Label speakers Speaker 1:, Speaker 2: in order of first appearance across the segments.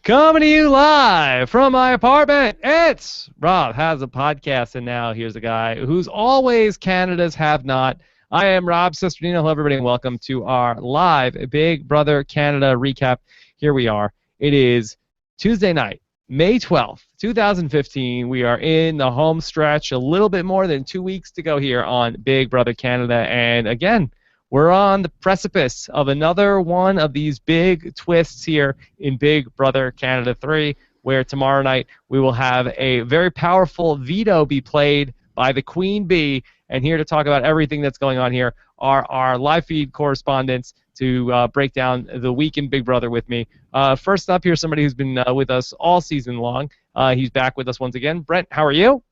Speaker 1: Coming to you live from my apartment, it's Rob Has a Podcast, and now here's a guy who's always Canada's have-not. I am Rob Cesternino. Hello, everybody, and welcome to our live Big Brother Canada recap. Here we are. It is Tuesday night, May 12th, 2015. We are in the home stretch, a little bit more than 2 weeks to go here on Big Brother Canada, and again, we're on the precipice of another one of these big twists here in Big Brother Canada 3, where tomorrow night we will have a very powerful veto be played by the Queen Bee. And here to talk about everything that's going on here are our live feed correspondents to break down the week in Big Brother with me. First up, here's somebody who's been with us all season long. He's back with us once again. Brent, how are you?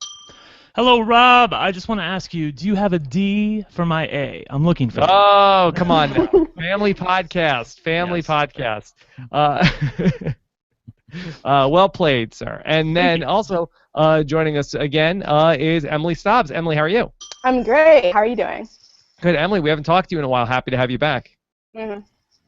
Speaker 2: Hello, Rob. I just want to ask you, do you have a D for my A? I'm looking for that.
Speaker 1: Oh, come on now. Family podcast. Family
Speaker 2: Yes.
Speaker 1: podcast. Well played, sir. And then also joining us again is Emily Stobbs. Emily, how are you?
Speaker 3: I'm great. How are you doing?
Speaker 1: Good, Emily. We haven't talked to you in a while. Happy to have you back.
Speaker 3: Mm-hmm.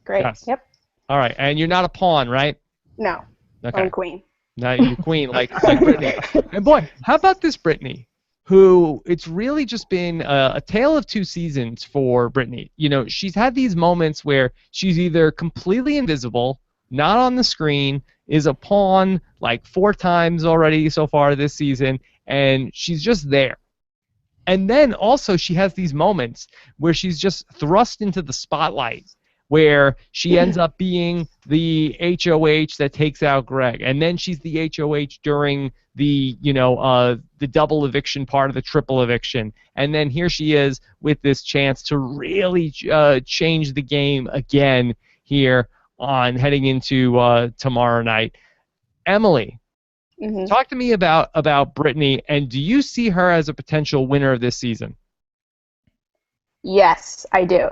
Speaker 3: Great.
Speaker 1: Yes.
Speaker 3: Yep.
Speaker 1: All right. And you're not a pawn, right?
Speaker 3: No.
Speaker 1: Okay.
Speaker 3: I'm queen.
Speaker 1: No, you're queen, like Brittany. And boy, how about this Brittany? Who it's really just been a tale of two seasons for Brittany. You know, she's had these moments where she's either completely invisible, not on the screen, is a pawn like 4 times already so far this season, and she's just there. And then also she has these moments where she's just thrust into the spotlight, where she ends up being the HOH that takes out Greg, and then she's the HOH during the double eviction part of the triple eviction, and then here she is with this chance to really change the game again here on heading into tomorrow night. Emily, talk to me about Brittany, and do you see her as a potential winner of this season?
Speaker 3: Yes, I do.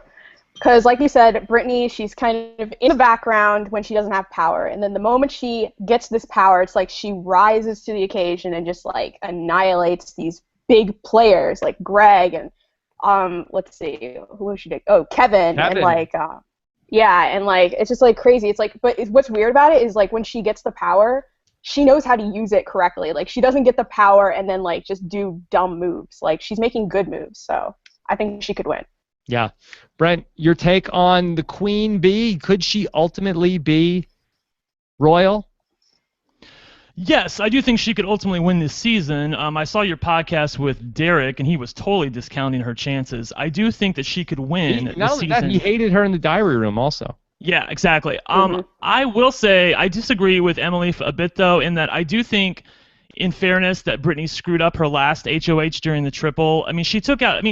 Speaker 3: Because, like you said, Brittany, she's kind of in the background when she doesn't have power. And then the moment she gets this power, it's like she rises to the occasion and just, like, annihilates these big players like Greg and, let's see, who was she? Oh, Kevin. And, like, and, like, it's just, like, crazy. It's like, but what's weird about it is, like, when she gets the power, she knows how to use it correctly. Like, she doesn't get the power and then, like, just do dumb moves. Like, she's making good moves. So I think she could win.
Speaker 1: Yeah. Brent, your take on the Queen Bee? Could she ultimately be royal?
Speaker 2: Yes, I do think she could ultimately win this season. I saw your podcast with Derek, and he was totally discounting her chances. I do think that she could win this
Speaker 1: Not only
Speaker 2: season.
Speaker 1: that, he hated her in the diary room also.
Speaker 2: Yeah, exactly. I will say I disagree with Emily a bit, though, in that I do think, in fairness, that Brittany screwed up her last HOH during the triple. I mean, she took out,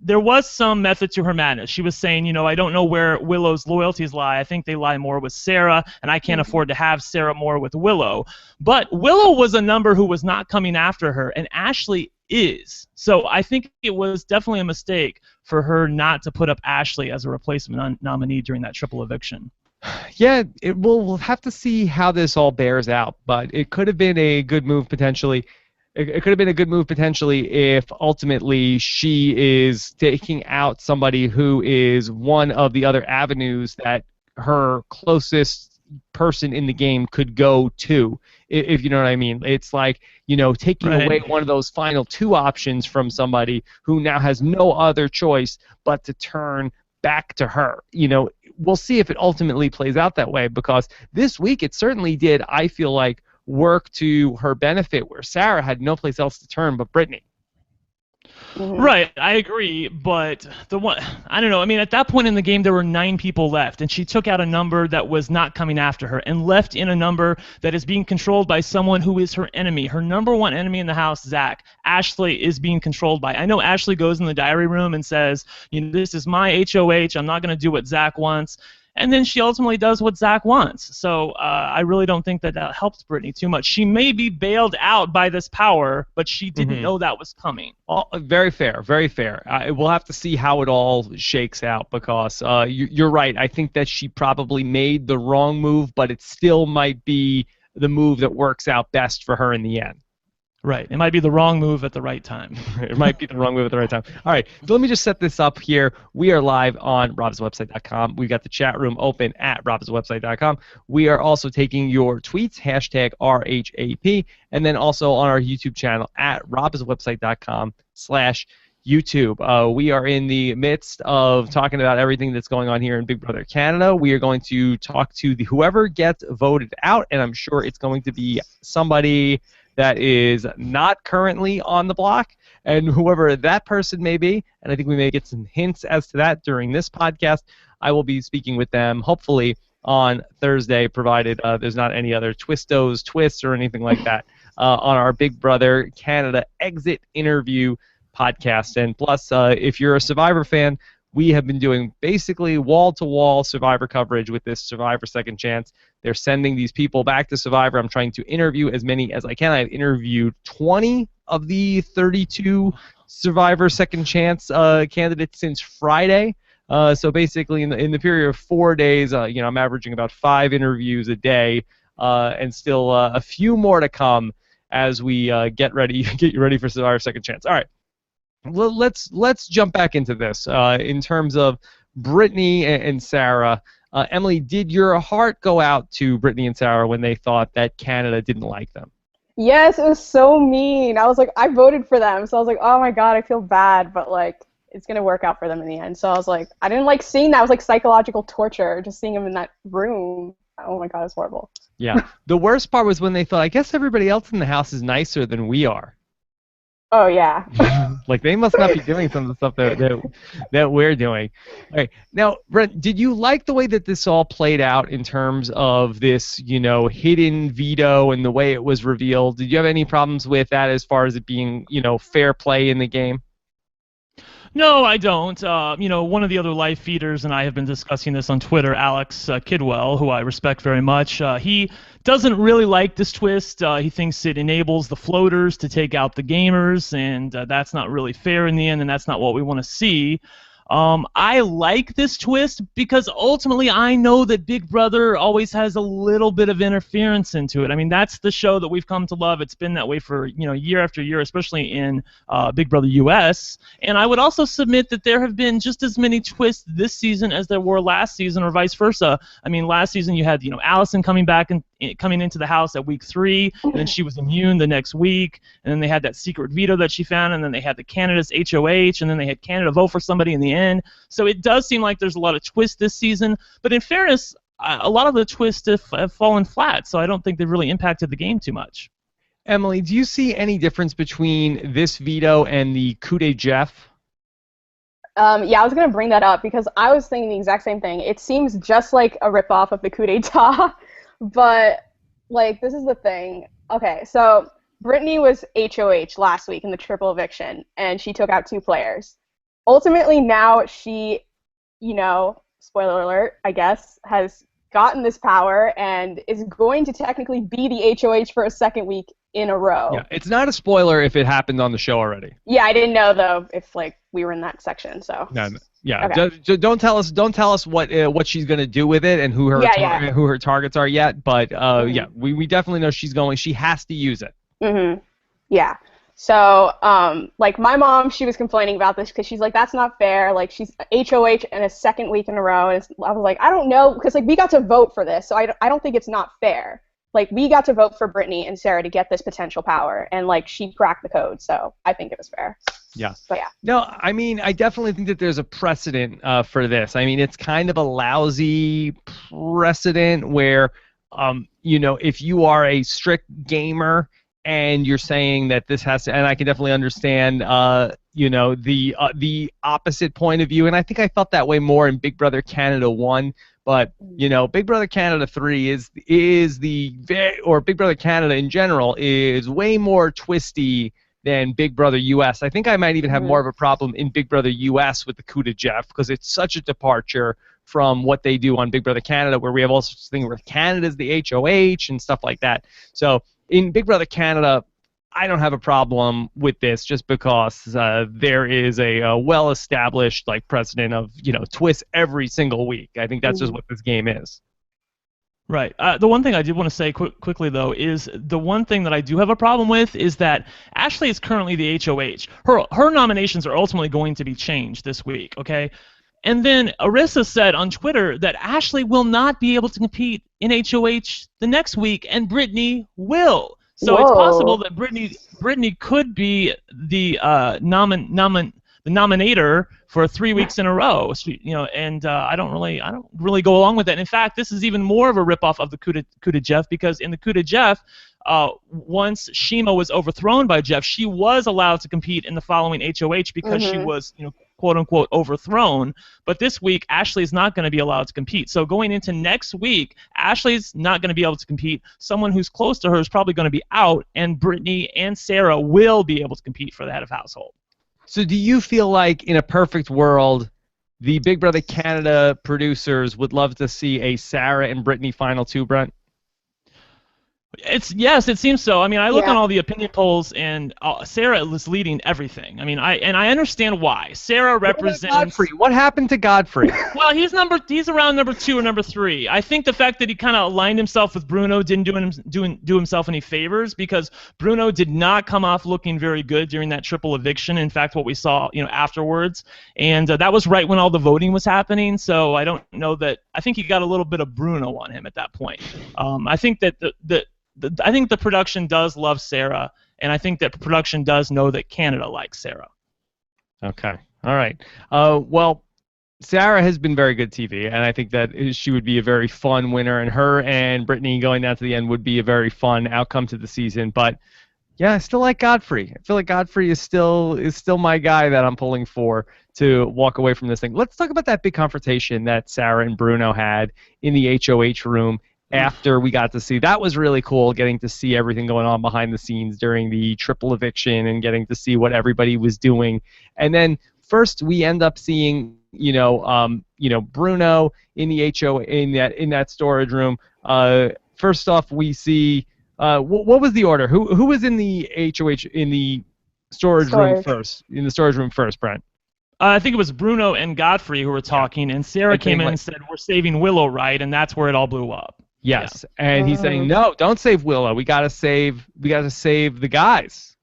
Speaker 2: there was some method to her madness. She was saying, I don't know where Willow's loyalties lie. I think they lie more with Sarah, and I can't afford to have Sarah more with Willow. But Willow was a number who was not coming after her, and Ashley is. So I think it was definitely a mistake for her not to put up Ashley as a replacement nominee during that triple eviction.
Speaker 1: Yeah, we'll have to see how this all bears out, but it could have been a good move potentially. It could have been a good move potentially if ultimately she is taking out somebody who is one of the other avenues that her closest person in the game could go to, if you know what I mean. It's like, taking away one of those final 2 options from somebody who now has no other choice but to turn back to her. We'll see if it ultimately plays out that way, because this week it certainly did, I feel like, work to her benefit, where Sarah had no place else to turn but Brittany.
Speaker 2: Right, I agree, but I don't know. I mean, at that point in the game, there were 9 people left, and she took out a number that was not coming after her and left in a number that is being controlled by someone who is her enemy. Her number 1 enemy in the house, Zach. Ashley is being controlled by. I know Ashley goes in the diary room and says, this is my HOH. I'm not going to do what Zach wants. And then she ultimately does what Zach wants. So I really don't think that helps Brittany too much. She may be bailed out by this power, but she didn't know that was coming.
Speaker 1: Well, very fair, very fair. We'll have to see how it all shakes out, because you're right. I think that she probably made the wrong move, but it still might be the move that works out best for her in the end.
Speaker 2: Right. It might be the wrong move at the right time.
Speaker 1: It might be the wrong move at the right time. All right, so let me just set this up here. We are live on robswebsite.com. We've got the chat room open at robswebsite.com. We are also taking your tweets, hashtag RHAP, and then also on our YouTube channel at robswebsite.com/YouTube. We are in the midst of talking about everything that's going on here in Big Brother Canada. We are going to talk to whoever gets voted out, and I'm sure it's going to be somebody that is not currently on the block, and whoever that person may be, and I think we may get some hints as to that during this podcast. I will be speaking with them, hopefully, on Thursday, provided there's not any other twists or anything like that, on our Big Brother Canada exit interview podcast. And plus, if you're a Survivor fan, we have been doing basically wall-to-wall Survivor coverage with this Survivor Second Chance. They're sending these people back to Survivor. I'm trying to interview as many as I can. I've interviewed 20 of the 32 Survivor Second Chance candidates since Friday. So basically, in the period of 4 days, I'm averaging about 5 interviews a day, and still a few more to come as we get you ready for Survivor Second Chance. All right. Well, let's jump back into this in terms of Brittany and Sarah. Emily, did your heart go out to Brittany and Sarah when they thought that Canada didn't like them?
Speaker 3: Yes, it was so mean. I was like, I voted for them, so I was like, oh my god, I feel bad, but like, it's gonna work out for them in the end. So I was like, I didn't like seeing that. It was like psychological torture, just seeing them in that room. Oh my god, it's horrible.
Speaker 1: Yeah. The worst part was when they thought, I guess everybody else in the house is nicer than we are.
Speaker 3: Oh yeah.
Speaker 1: Like they must not be doing some of the stuff that we're doing. All right. Now, Brent, did you like the way that this all played out in terms of this, hidden veto and the way it was revealed? Did you have any problems with that as far as it being, fair play in the game?
Speaker 2: No, I don't. One of the other live feeders and I have been discussing this on Twitter, Alex Kidwell, who I respect very much. He doesn't really like this twist. He thinks it enables the floaters to take out the gamers, and that's not really fair in the end, and that's not what we want to see. I like this twist because ultimately I know that Big Brother always has a little bit of interference into it. I mean, that's the show that we've come to love. It's been that way for, year after year, especially in Big Brother US. And I would also submit that there have been just as many twists this season as there were last season, or vice versa. I mean, last season you had, Allison coming back and coming into the house at week 3, and then she was immune the next week, and then they had that secret veto that she found, and then they had the Canada's HOH, and then they had Canada vote for somebody in the end. So it does seem like there's a lot of twists this season, but in fairness, a lot of the twists have fallen flat, so I don't think they've really impacted the game too much.
Speaker 1: Emily, do you see any difference between this veto and the coup de Jeff?
Speaker 3: Yeah, I was going to bring that up because I was thinking the exact same thing. It seems just like a ripoff of the coup d'etat, but, like, this is the thing. Okay, so Brittany was HOH last week in the triple eviction, and she took out 2 players. Ultimately, now she, spoiler alert, I guess, has gotten this power and is going to technically be the HOH for a second week in a row.
Speaker 1: Yeah, it's not a spoiler if it happened on the show already.
Speaker 3: Yeah, I didn't know though if we were in that section. So.
Speaker 1: No, yeah,
Speaker 3: okay.
Speaker 1: Don't tell us what she's gonna do with it and who her targets are yet. But yeah, we definitely know she has to use it.
Speaker 3: Mhm. Yeah. So, like, my mom, she was complaining about this because she's like, that's not fair. Like, she's HOH in a second week in a row. And I was like, I don't know, because, like, we got to vote for this, so I don't think it's not fair. Like, we got to vote for Brittany and Sarah to get this potential power, and, like, she cracked the code, so I think it was fair.
Speaker 1: Yeah.
Speaker 3: But, yeah.
Speaker 1: No, I mean, I definitely think that there's a precedent for this. I mean, it's kind of a lousy precedent where, if you are a strict gamer, and you're saying that this has to, and I can definitely understand, the opposite point of view, and I think I felt that way more in Big Brother Canada 1, but, Big Brother Canada 3 or Big Brother Canada in general is way more twisty than Big Brother US. I think I might even have more of a problem in Big Brother US with the coup de Jeff because it's such a departure from what they do on Big Brother Canada, where we have all sorts of things where Canada's the HOH and stuff like that. So in Big Brother Canada, I don't have a problem with this just because there is a well-established precedent of twists every single week. I think that's just what this game is.
Speaker 2: Right. The one thing I did want to say quickly, though, is the one thing that I do have a problem with is that Ashley is currently the HOH. Her nominations are ultimately going to be changed this week, okay? And then Arissa said on Twitter that Ashley will not be able to compete in HOH the next week, and Brittany will. So it's possible that Brittany could be the the nominator for 3 weeks in a row. And I don't really go along with that. In fact, this is even more of a ripoff of the coup de Jeff, because in the coup de Jeff, once Shima was overthrown by Jeff, she was allowed to compete in the following HOH because she was, quote unquote, overthrown. But this week, Ashley's not going to be allowed to compete. So going into next week, Ashley's not going to be able to compete. Someone who's close to her is probably going to be out, and Brittany and Sarah will be able to compete for the head of household.
Speaker 1: So do you feel like in a perfect world, the Big Brother Canada producers would love to see a Sarah and Brittany final two, Brent?
Speaker 2: Yes, it seems so. I mean, I look on all the opinion polls, and Sarah is leading everything. I mean, I understand why. Sarah represents.
Speaker 1: Godfrey. What happened to Godfrey?
Speaker 2: Well, he's around number 2 or number 3. I think the fact that he kind of aligned himself with Bruno didn't do himself any favors, because Bruno did not come off looking very good during that triple eviction. In fact, what we saw, afterwards, and that was right when all the voting was happening. So I don't know that. I think he got a little bit of Bruno on him at that point. I think that I think the production does love Sarah, and I think that production does know that Canada likes Sarah.
Speaker 1: Okay. All right. Well, Sarah has been very good TV, and I think that she would be a very fun winner, and her and Brittany going down to the end would be a very fun outcome to the season. But yeah, I still like Godfrey. I feel like Godfrey is still my guy that I'm pulling for to walk away from this thing. Let's talk about that big confrontation that Sarah and Bruno had in the HOH room after we got to see. That was really cool, getting to see everything going on behind the scenes during the triple eviction and getting to see what everybody was doing. And then first we end up seeing Bruno in the in that storage room. First off, we see what was the order? Who was in the HOH in the storage room first? In the storage room first, Brent.
Speaker 2: I think it was Bruno and Godfrey who were talking, and Sarah came in and said, "We're saving Willow, right?" And that's where it all blew up.
Speaker 1: Yes, and he's saying, "No, don't save Willow. We gotta save the guys."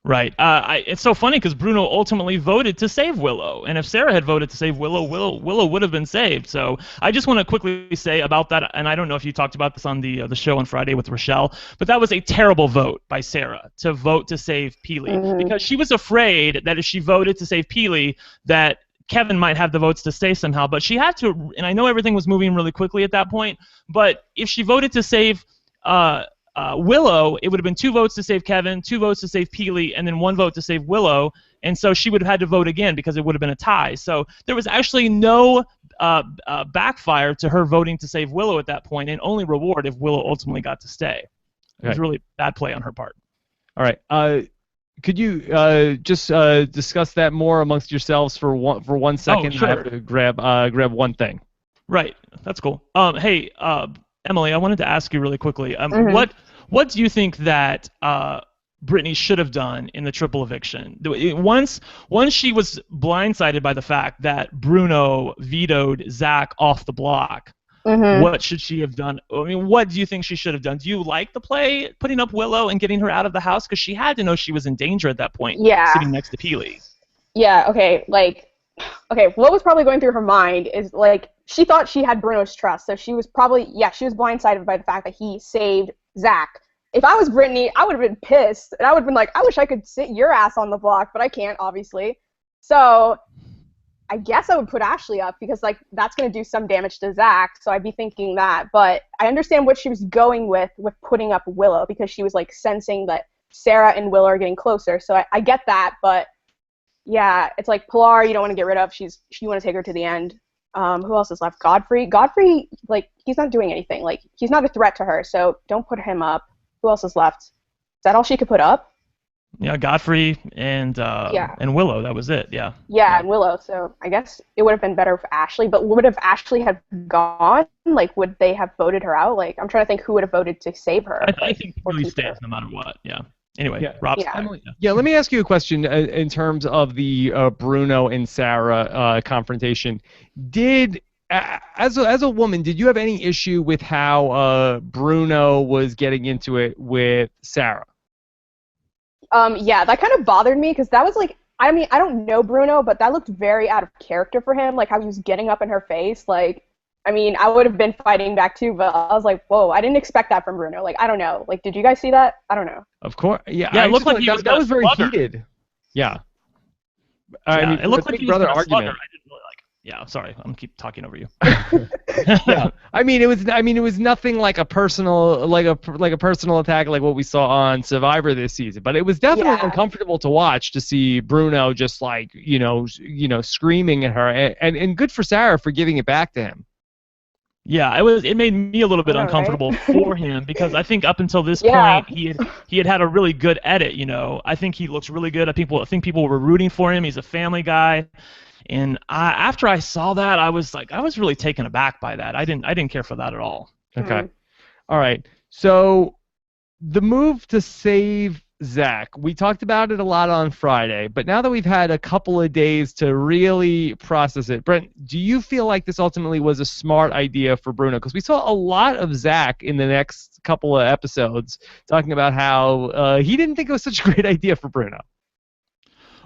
Speaker 2: Right. It's so funny because Bruno ultimately voted to save Willow, and if Sarah had voted to save Willow, Willow would have been saved. So I just want to quickly say about that, and I don't know if you talked about this on the show on Friday with Rochelle, but that was a terrible vote by Sarah to vote to save Peely, because she was afraid that if she voted to save Peely, that Kevin might have the votes to stay somehow, but she had to, and I know everything was moving really quickly at that point, but if she voted to save Willow, it would have been 2 votes to save Kevin, 2 votes to save Peely, and then 1 vote to save Willow, and so she would have had to vote again because it would have been a tie. So there was actually no backfire to her voting to save Willow at that point, and only reward if Willow ultimately got to stay. It was really bad play on her part.
Speaker 1: All right. Could you just discuss that more amongst yourselves for 1 second?
Speaker 2: Oh, sure.
Speaker 1: I have to grab one thing.
Speaker 2: Right. That's cool. Hey, Emily, I wanted to ask you really quickly. What do you think that Brittany should have done in the triple eviction? Once she was blindsided by the fact that Bruno vetoed Zach off the block, what should she have done? I mean, what do you think she should have done? Do you like the play, putting up Willow and getting her out of the house? Because she had to know she was in danger at that point, sitting next to Peely.
Speaker 3: Yeah, okay, what was probably going through her mind is, she thought she had Bruno's trust, so she was probably, she was blindsided by the fact that he saved Zach. If I was Brittany, I would have been pissed, and I would have been like, I wish I could sit your ass on the block, but I can't, obviously. So I guess I would put Ashley up, because that's going to do some damage to Zach, so I'd be thinking that. But I understand what she was going with putting up Willow, because she was sensing that Sarah and Willow are getting closer, so I get that. But yeah, it's Pilar you don't want to get rid of. You want to take her to the end. Who else is left? Godfrey, he's not doing anything. He's not a threat to her, so don't put him up. Who else is left? Is that all she could put up?
Speaker 2: Yeah, Godfrey and Willow. That was it. Yeah.
Speaker 3: Yeah, and Willow. So I guess it would have been better for Ashley. But would have Ashley have gone? Would they have voted her out? I'm trying to think who would have voted to save her.
Speaker 2: I think Peely stays no matter what. Yeah. Anyway, Rob's back.
Speaker 1: Yeah, let me ask you a question in terms of the Bruno and Sarah confrontation. Did as a woman, did you have any issue with how Bruno was getting into it with Sarah?
Speaker 3: Yeah, that kind of bothered me because that was like, I mean, I don't know Bruno, but that looked very out of character for him, like how he was getting up in her face. Like, I mean, I would have been fighting back too, but I was like, whoa, I didn't expect that from Bruno. Like, I don't know. Like, did you guys see that? I don't know.
Speaker 1: Of course, yeah.
Speaker 2: Yeah, it looked like
Speaker 1: that was very heated. Yeah. I mean,
Speaker 2: it looked like
Speaker 1: Big
Speaker 2: he was
Speaker 1: Brother
Speaker 2: gonna slug her.
Speaker 1: argument.
Speaker 2: I didn't really like it. Yeah, sorry, I'm keep talking over you.
Speaker 1: Yeah, I mean, it was nothing like a personal personal attack like what we saw on Survivor this season, but it was definitely uncomfortable to watch to see Bruno just like screaming at her, and good for Sarah for giving it back to him.
Speaker 2: Yeah, it made me a little bit uncomfortable for him because I think up until this point he had a really good edit. I think he looks really good. I think people were rooting for him. He's a family guy. And after I saw that, I was really taken aback by that. I didn't care for that at all.
Speaker 1: Okay. All right. So the move to save Zach, we talked about it a lot on Friday, but now that we've had a couple of days to really process it, Brent, do you feel like this ultimately was a smart idea for Bruno? Because we saw a lot of Zach in the next couple of episodes talking about how he didn't think it was such a great idea for Bruno.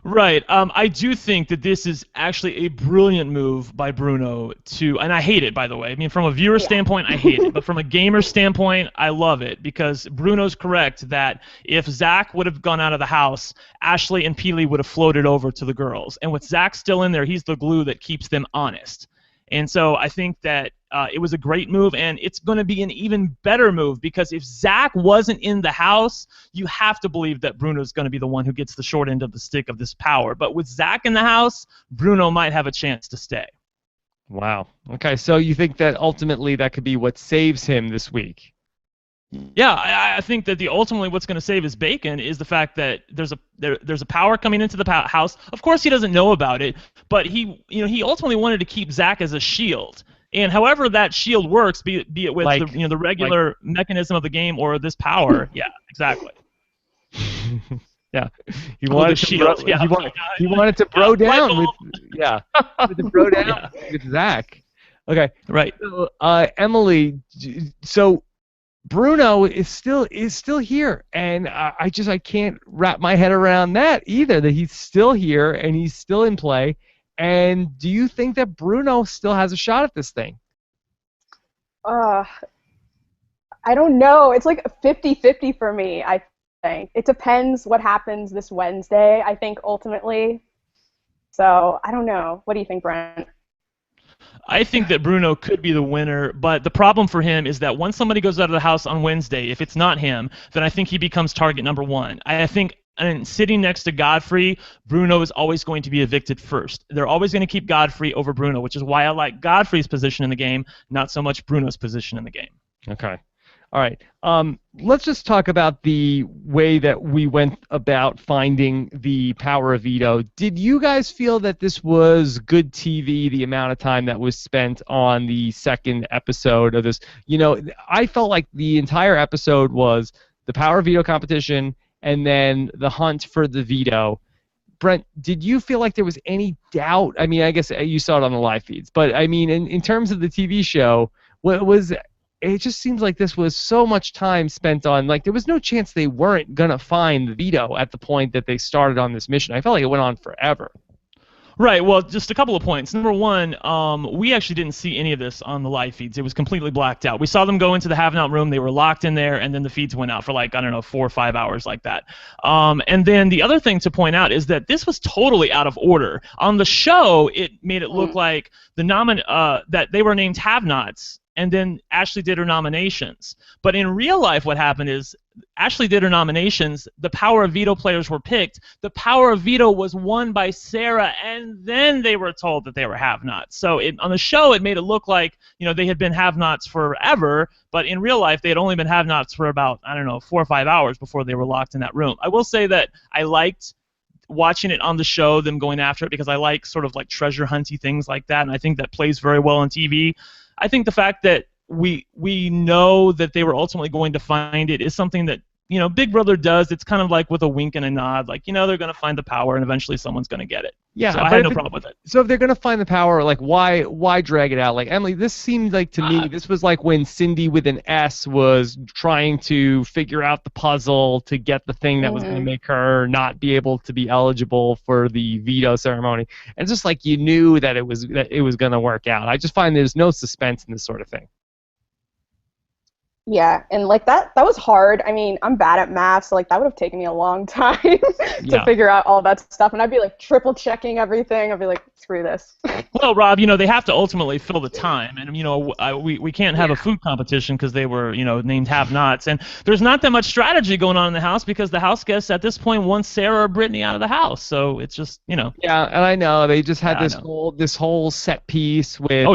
Speaker 2: Right. I do think that this is actually a brilliant move by Bruno and I hate it, by the way. I mean, from a viewer standpoint, I hate it. But from a gamer standpoint, I love it because Bruno's correct that if Zach would have gone out of the house, Ashley and Peely would have floated over to the girls. And with Zach still in there, he's the glue that keeps them honest. And so I think that it was a great move, and it's going to be an even better move because if Zach wasn't in the house, you have to believe that Bruno's going to be the one who gets the short end of the stick of this power. But with Zach in the house, Bruno might have a chance to stay.
Speaker 1: Wow. Okay, so you think that ultimately that could be what saves him this week?
Speaker 2: Yeah, I think that ultimately what's going to save his bacon is the fact that there's a power coming into the house. Of course, he doesn't know about it, but he ultimately wanted to keep Zach as a shield. And however that shield works, be it with the regular mechanism of the game or this power, yeah, exactly.
Speaker 1: Yeah, he wanted he wanted to bro down with Zach. Okay,
Speaker 2: right.
Speaker 1: So, Emily, so Bruno is still here, and I can't wrap my head around that either. That he's still here and he's still in play. And do you think that Bruno still has a shot at this thing?
Speaker 3: I don't know. It's like 50-50 for me, I think. It depends what happens this Wednesday, I think, ultimately. So, I don't know. What do you think, Brent?
Speaker 2: I think that Bruno could be the winner, but the problem for him is that once somebody goes out of the house on Wednesday, if it's not him, then I think he becomes target number one. I think sitting next to Godfrey, Bruno is always going to be evicted first. They're always going to keep Godfrey over Bruno, which is why I like Godfrey's position in the game, not so much Bruno's position in the game.
Speaker 1: Okay. All right. Let's just talk about the way that we went about finding the power of veto. Did you guys feel that this was good TV, the amount of time that was spent on the second episode of this? I felt like the entire episode was the power of veto competition and then the hunt for the veto. Brent, did you feel like there was any doubt? I mean, I guess you saw it on the live feeds, but I mean, in terms of the TV show, it just seems like this was so much time spent on, like, there was no chance they weren't going to find the veto at the point that they started on this mission. I felt like it went on forever.
Speaker 2: Right, well, just a couple of points. Number one, we actually didn't see any of this on the live feeds. It was completely blacked out. We saw them go into the have-not room. They were locked in there, and then the feeds went out for 4 or 5 hours like that. And then the other thing to point out is that this was totally out of order. On the show, it made it look like that they were named have-nots, and then Ashley did her nominations. But in real life, what happened is Ashley did her nominations, the power of veto players were picked, the power of veto was won by Sarah, and then they were told that they were have-nots. So on the show, it made it look like they had been have-nots forever, but in real life, they had only been have-nots for about, 4 or 5 hours before they were locked in that room. I will say that I liked watching it on the show, them going after it, because I like sort of like treasure hunty things like that, and I think that plays very well on TV. I think the fact that we know that they were ultimately going to find it is something that Big Brother does. It's kind of like with a wink and a nod, like they're going to find the power and eventually someone's going to get it.
Speaker 1: Yeah,
Speaker 2: So I
Speaker 1: but
Speaker 2: had no problem with it.
Speaker 1: so if they're gonna find the power, like why drag it out? Like Emily, this seemed like to me this was like when Cindy with an S was trying to figure out the puzzle to get the thing that was gonna make her not be able to be eligible for the veto ceremony. And it's just like you knew that it was gonna work out. I just find there's no suspense in this sort of thing.
Speaker 3: Yeah, and like that was hard. I mean, I'm bad at math, so like that would have taken me a long time to figure out all that stuff, and I'd be like triple checking everything. I'd be like, screw this.
Speaker 2: Well, Rob, they have to ultimately fill the time, and we can't have a food competition because they were named have-nots, and there's not that much strategy going on in the house because the house guests at this point want Sarah or Brittany out of the house, so it's just Yeah,
Speaker 1: and I know they just had this whole set piece with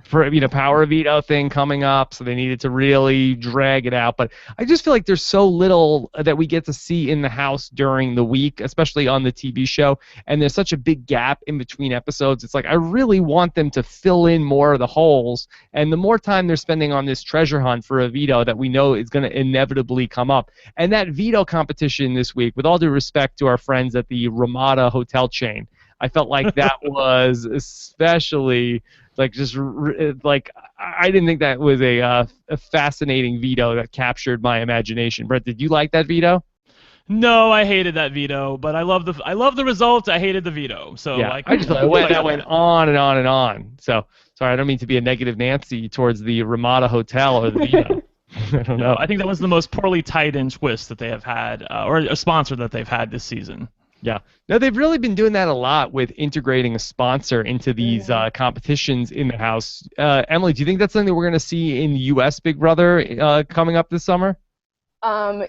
Speaker 1: for power veto thing coming up, so they needed to really drag it out. But I just feel like there's so little that we get to see in the house during the week, especially on the TV show, and there's such a big gap in between episodes. It's like I really want them to fill in more of the holes, and the more time they're spending on this treasure hunt for a veto that we know is going to inevitably come up. And that veto competition this week, with all due respect to our friends at the Ramada hotel chain, I felt like that was especially I didn't think that was a fascinating veto that captured my imagination. Brett, did you like that veto?
Speaker 2: No, I hated that veto, but I love the results. I hated the veto. So
Speaker 1: yeah, I just thought that went on and on and on. So sorry, I don't mean to be a negative Nancy towards the Ramada Hotel or the veto. I don't know.
Speaker 2: I think that was the most poorly tied-in twist that they have had, or a sponsor that they've had this season.
Speaker 1: Yeah. No, they've really been doing that a lot with integrating a sponsor into these competitions in the house. Emily, do you think that's something that we're going to see in U.S. Big Brother coming up this summer?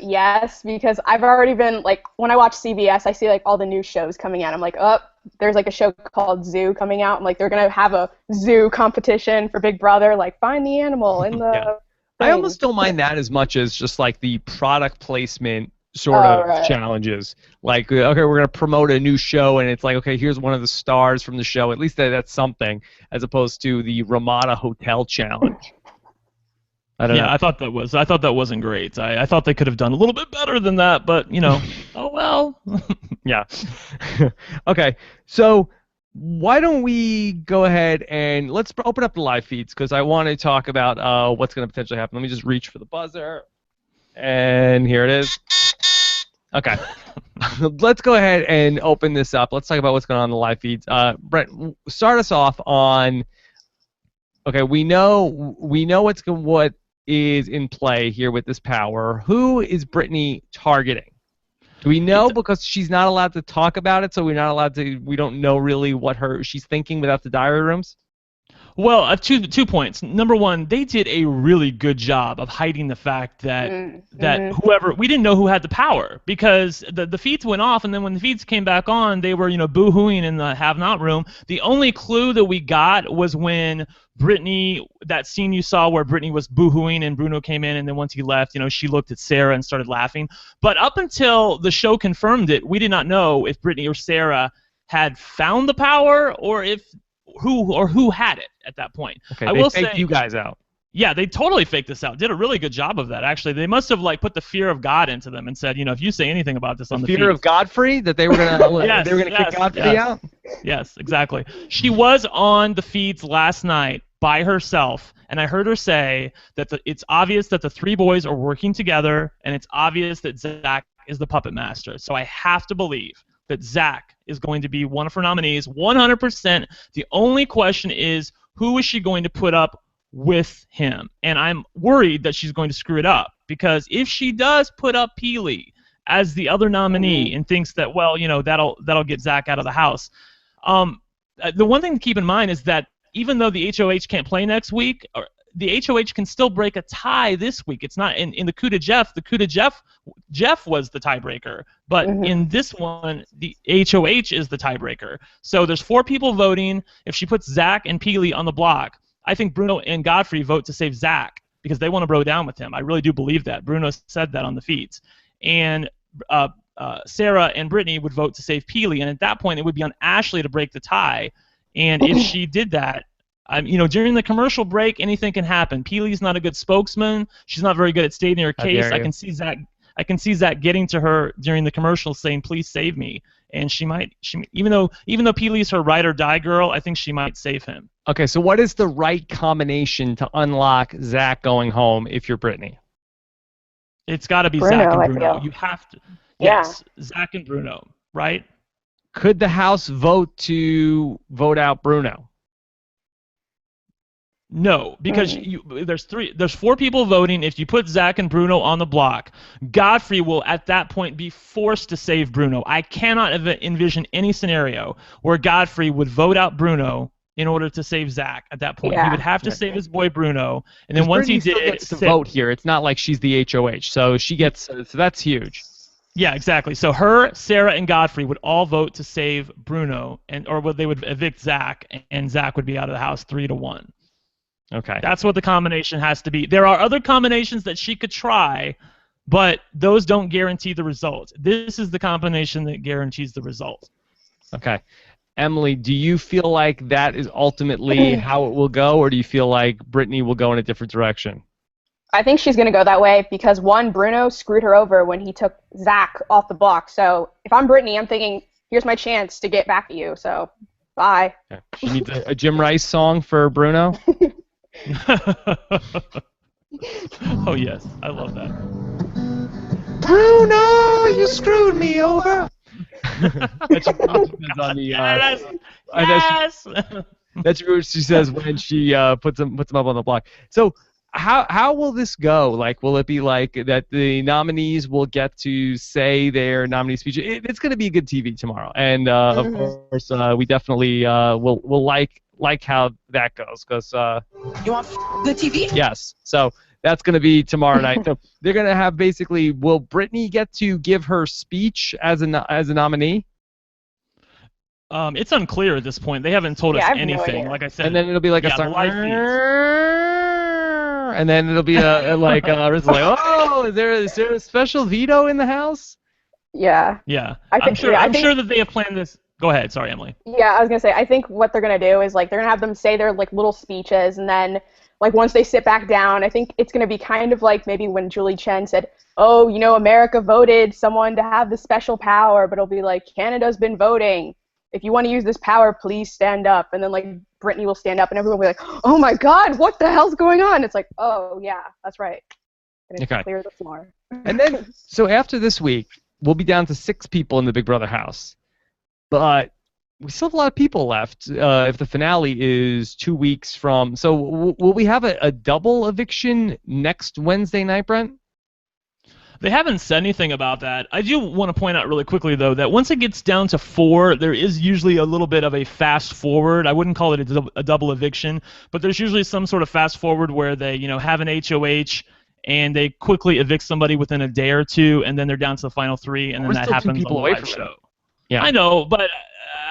Speaker 3: Yes, because I've already been, like, when I watch CBS, I see, like, all the new shows coming out. I'm like, oh, there's, like, a show called Zoo coming out. I'm like, they're going to have a zoo competition for Big Brother, like, find the animal in the
Speaker 1: I almost don't mind that as much as just, like, the product placement sort of challenges. Like, okay, we're going to promote a new show, and it's like, okay, here's one of the stars from the show. At least that's something, as opposed to the Ramada Hotel Challenge. I don't know.
Speaker 2: I thought that wasn't great. I thought they could have done a little bit better than that, but, oh well.
Speaker 1: Yeah. Okay, so why don't we go ahead and let's open up the live feeds, because I want to talk about what's going to potentially happen. Let me just reach for the buzzer, and here it is. Okay. Let's go ahead and open this up. Let's talk about what's going on in the live feeds. Brett, start us off on. Okay, we know what is in play here with this power. Who is Brittany targeting? Do we know, because she's not allowed to talk about it, so we don't know really what she's thinking without the diary rooms?
Speaker 2: Well, two points. Number one, they did a really good job of hiding the fact that whoever, we didn't know who had the power, because the feeds went off, and then when the feeds came back on, they were boo-hooing in the have-not room. The only clue that we got was when Brittany, that scene you saw where Brittany was boo-hooing and Bruno came in, and then once he left, she looked at Sarah and started laughing. But up until the show confirmed it, we did not know if Brittany or Sarah had found the power, or who had it at that point.
Speaker 1: Okay, they faked you guys out.
Speaker 2: Yeah, they totally faked this out. Did a really good job of that, actually. They must have put the fear of God into them and said, if you say anything about this on the
Speaker 1: fear of Godfrey, that they were gonna kick Godfrey out.
Speaker 2: Yes, exactly. She was on the feeds last night by herself, and I heard her say that it's obvious that the three boys are working together, and it's obvious that Zach is the puppet master. So I have to believe that Zach is going to be one of her nominees 100%. The only question is, who is she going to put up with him? And I'm worried that she's going to screw it up, because if she does put up Peely as the other nominee and thinks that, that'll get Zach out of the house. The one thing to keep in mind is that even though the HOH can't play next week, the HOH can still break a tie this week. It's not in the coup de Jeff. The coup de Jeff was the tiebreaker, but in this one, the HOH is the tiebreaker. So there's 4 people voting. If she puts Zach and Peely on the block, I think Bruno and Godfrey vote to save Zach because they want to bro down with him. I really do believe that. Bruno said that on the feeds. And Sarah and Brittany would vote to save Peely, and at that point, it would be on Ashley to break the tie. And if she did that, during the commercial break, anything can happen. Peely's not a good spokesman. She's not very good at stating her case. I can see Zach getting to her during the commercial saying, "Please save me," and even though Peely's her ride or die girl, I think she might save him.
Speaker 1: Okay, so what is the right combination to unlock Zach going home if you're Brittany?
Speaker 2: It's got to be
Speaker 3: Bruno,
Speaker 2: Zach and
Speaker 3: I
Speaker 2: Bruno.
Speaker 3: feel.
Speaker 2: You have to.
Speaker 3: Yeah.
Speaker 2: Yes, Zach and Bruno, right?
Speaker 1: Could the House vote to vote out Bruno?
Speaker 2: No, because there's 4 people voting. If you put Zach and Bruno on the block, Godfrey will at that point be forced to save Bruno. I cannot envision any scenario where Godfrey would vote out Bruno in order to save Zach at that point.
Speaker 3: Yeah.
Speaker 2: He would have to save his boy Bruno, and then once
Speaker 1: Brittany
Speaker 2: he
Speaker 1: still
Speaker 2: did,
Speaker 1: gets to vote here. It's not like she's the HOH, so she gets. So that's huge.
Speaker 2: Yeah, exactly. So her, Sarah, and Godfrey would all vote to save Bruno, or they would evict Zach, and Zach would be out of the house 3-1.
Speaker 1: Okay.
Speaker 2: That's what the combination has to be. There are other combinations that she could try, but those don't guarantee the result. This is the combination that guarantees the result.
Speaker 1: Okay. Emily, do you feel like that is ultimately how it will go, or do you feel like Brittany will go in a different direction?
Speaker 3: I think she's going to go that way because, one, Bruno screwed her over when he took Zach off the block. So if I'm Brittany, I'm thinking, here's my chance to get back at you. So bye.
Speaker 1: Okay. She needs a Jim Rice song for Bruno.
Speaker 2: Oh, yes. I love that.
Speaker 1: Bruno, you screwed me over. That depends on the.
Speaker 2: Yes.
Speaker 1: That's what she says when she puts them up on the block. So how will this go? Like, will it be like that the nominees will get to say their nominee speech? It's going to be good TV tomorrow, and of course we definitely will like how that goes because.
Speaker 4: You want good TV?
Speaker 1: Yes. So. That's going to be tomorrow night. So they're going to have basically. Will Brittany get to give her speech as a nominee?
Speaker 2: It's unclear at this point. They haven't told us anything. Like I said,
Speaker 1: and then it'll be like a song, and then it'll be oh, is there a special veto in the house?
Speaker 3: Yeah.
Speaker 2: Yeah. I'm sure that they have planned this. Go ahead. Sorry, Emily.
Speaker 3: Yeah, I was gonna say. I think what they're gonna do is they're gonna have them say their little speeches, and then. Once they sit back down, I think it's going to be kind of like maybe when Julie Chen said, oh, America voted someone to have this special power, but it'll be like, Canada's been voting. If you want to use this power, please stand up. And then, Brittany will stand up, and everyone will be like, oh, my God, what the hell's going on? It's like, oh, yeah, that's right.
Speaker 1: Okay.
Speaker 3: Clear the floor.
Speaker 1: And then, so after this week, we'll be down to 6 people in the Big Brother house. But we still have a lot of people left if the finale is 2 weeks from. So will we have a double eviction next Wednesday night, Brent?
Speaker 2: They haven't said anything about that. I do want to point out really quickly, though, that once it gets down to 4, there is usually a little bit of a fast forward. I wouldn't call it a double eviction, but there's usually some sort of fast forward where they, have an HOH and they quickly evict somebody within a day or two, and then they're down to the final 3, and then that happens on the live show.
Speaker 1: Yeah,
Speaker 2: I know, but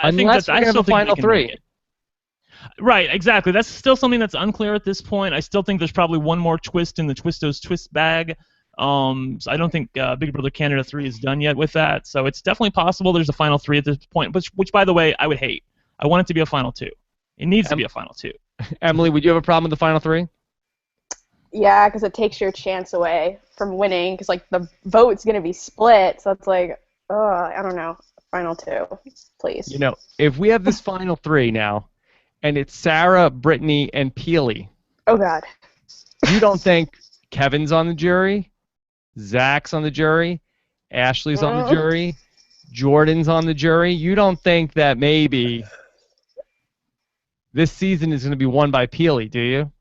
Speaker 2: I think
Speaker 1: unless
Speaker 2: that
Speaker 1: we're
Speaker 2: I
Speaker 1: gonna
Speaker 2: still
Speaker 1: have a final
Speaker 2: think
Speaker 1: 3.
Speaker 2: Right, exactly. That's still something that's unclear at this point. I still think there's probably one more twist in the Twisto's twist bag. So I don't think Big Brother Canada 3 is done yet with that. So it's definitely possible there's a final 3 at this point, which by the way, I would hate. I want it to be a final 2. It needs to be a final 2.
Speaker 1: Emily, would you have a problem with the final 3?
Speaker 3: Yeah, because it takes your chance away from winning. Because the vote's gonna be split, so it's I don't know. Final 2, please.
Speaker 1: If we have this final 3 now, and it's Sarah, Brittany, and Peely.
Speaker 3: Oh God.
Speaker 1: You don't think Kevin's on the jury, Zach's on the jury, Ashley's on the jury, Jordan's on the jury? You don't think that maybe this season is going to be won by Peely, do you?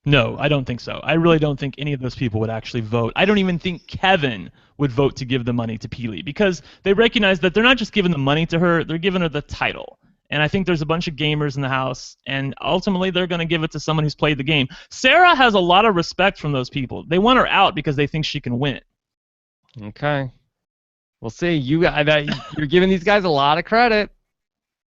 Speaker 2: No, I don't think so. I really don't think any of those people would actually vote. I don't even think Kevin would vote to give the money to Peely because they recognize that they're not just giving the money to her, they're giving her the title. And I think there's a bunch of gamers in the house, and ultimately they're going to give it to someone who's played the game. Sarah has a lot of respect from those people. They want her out because they think she can win. Okay.
Speaker 1: We'll see. You're giving these guys a lot of credit.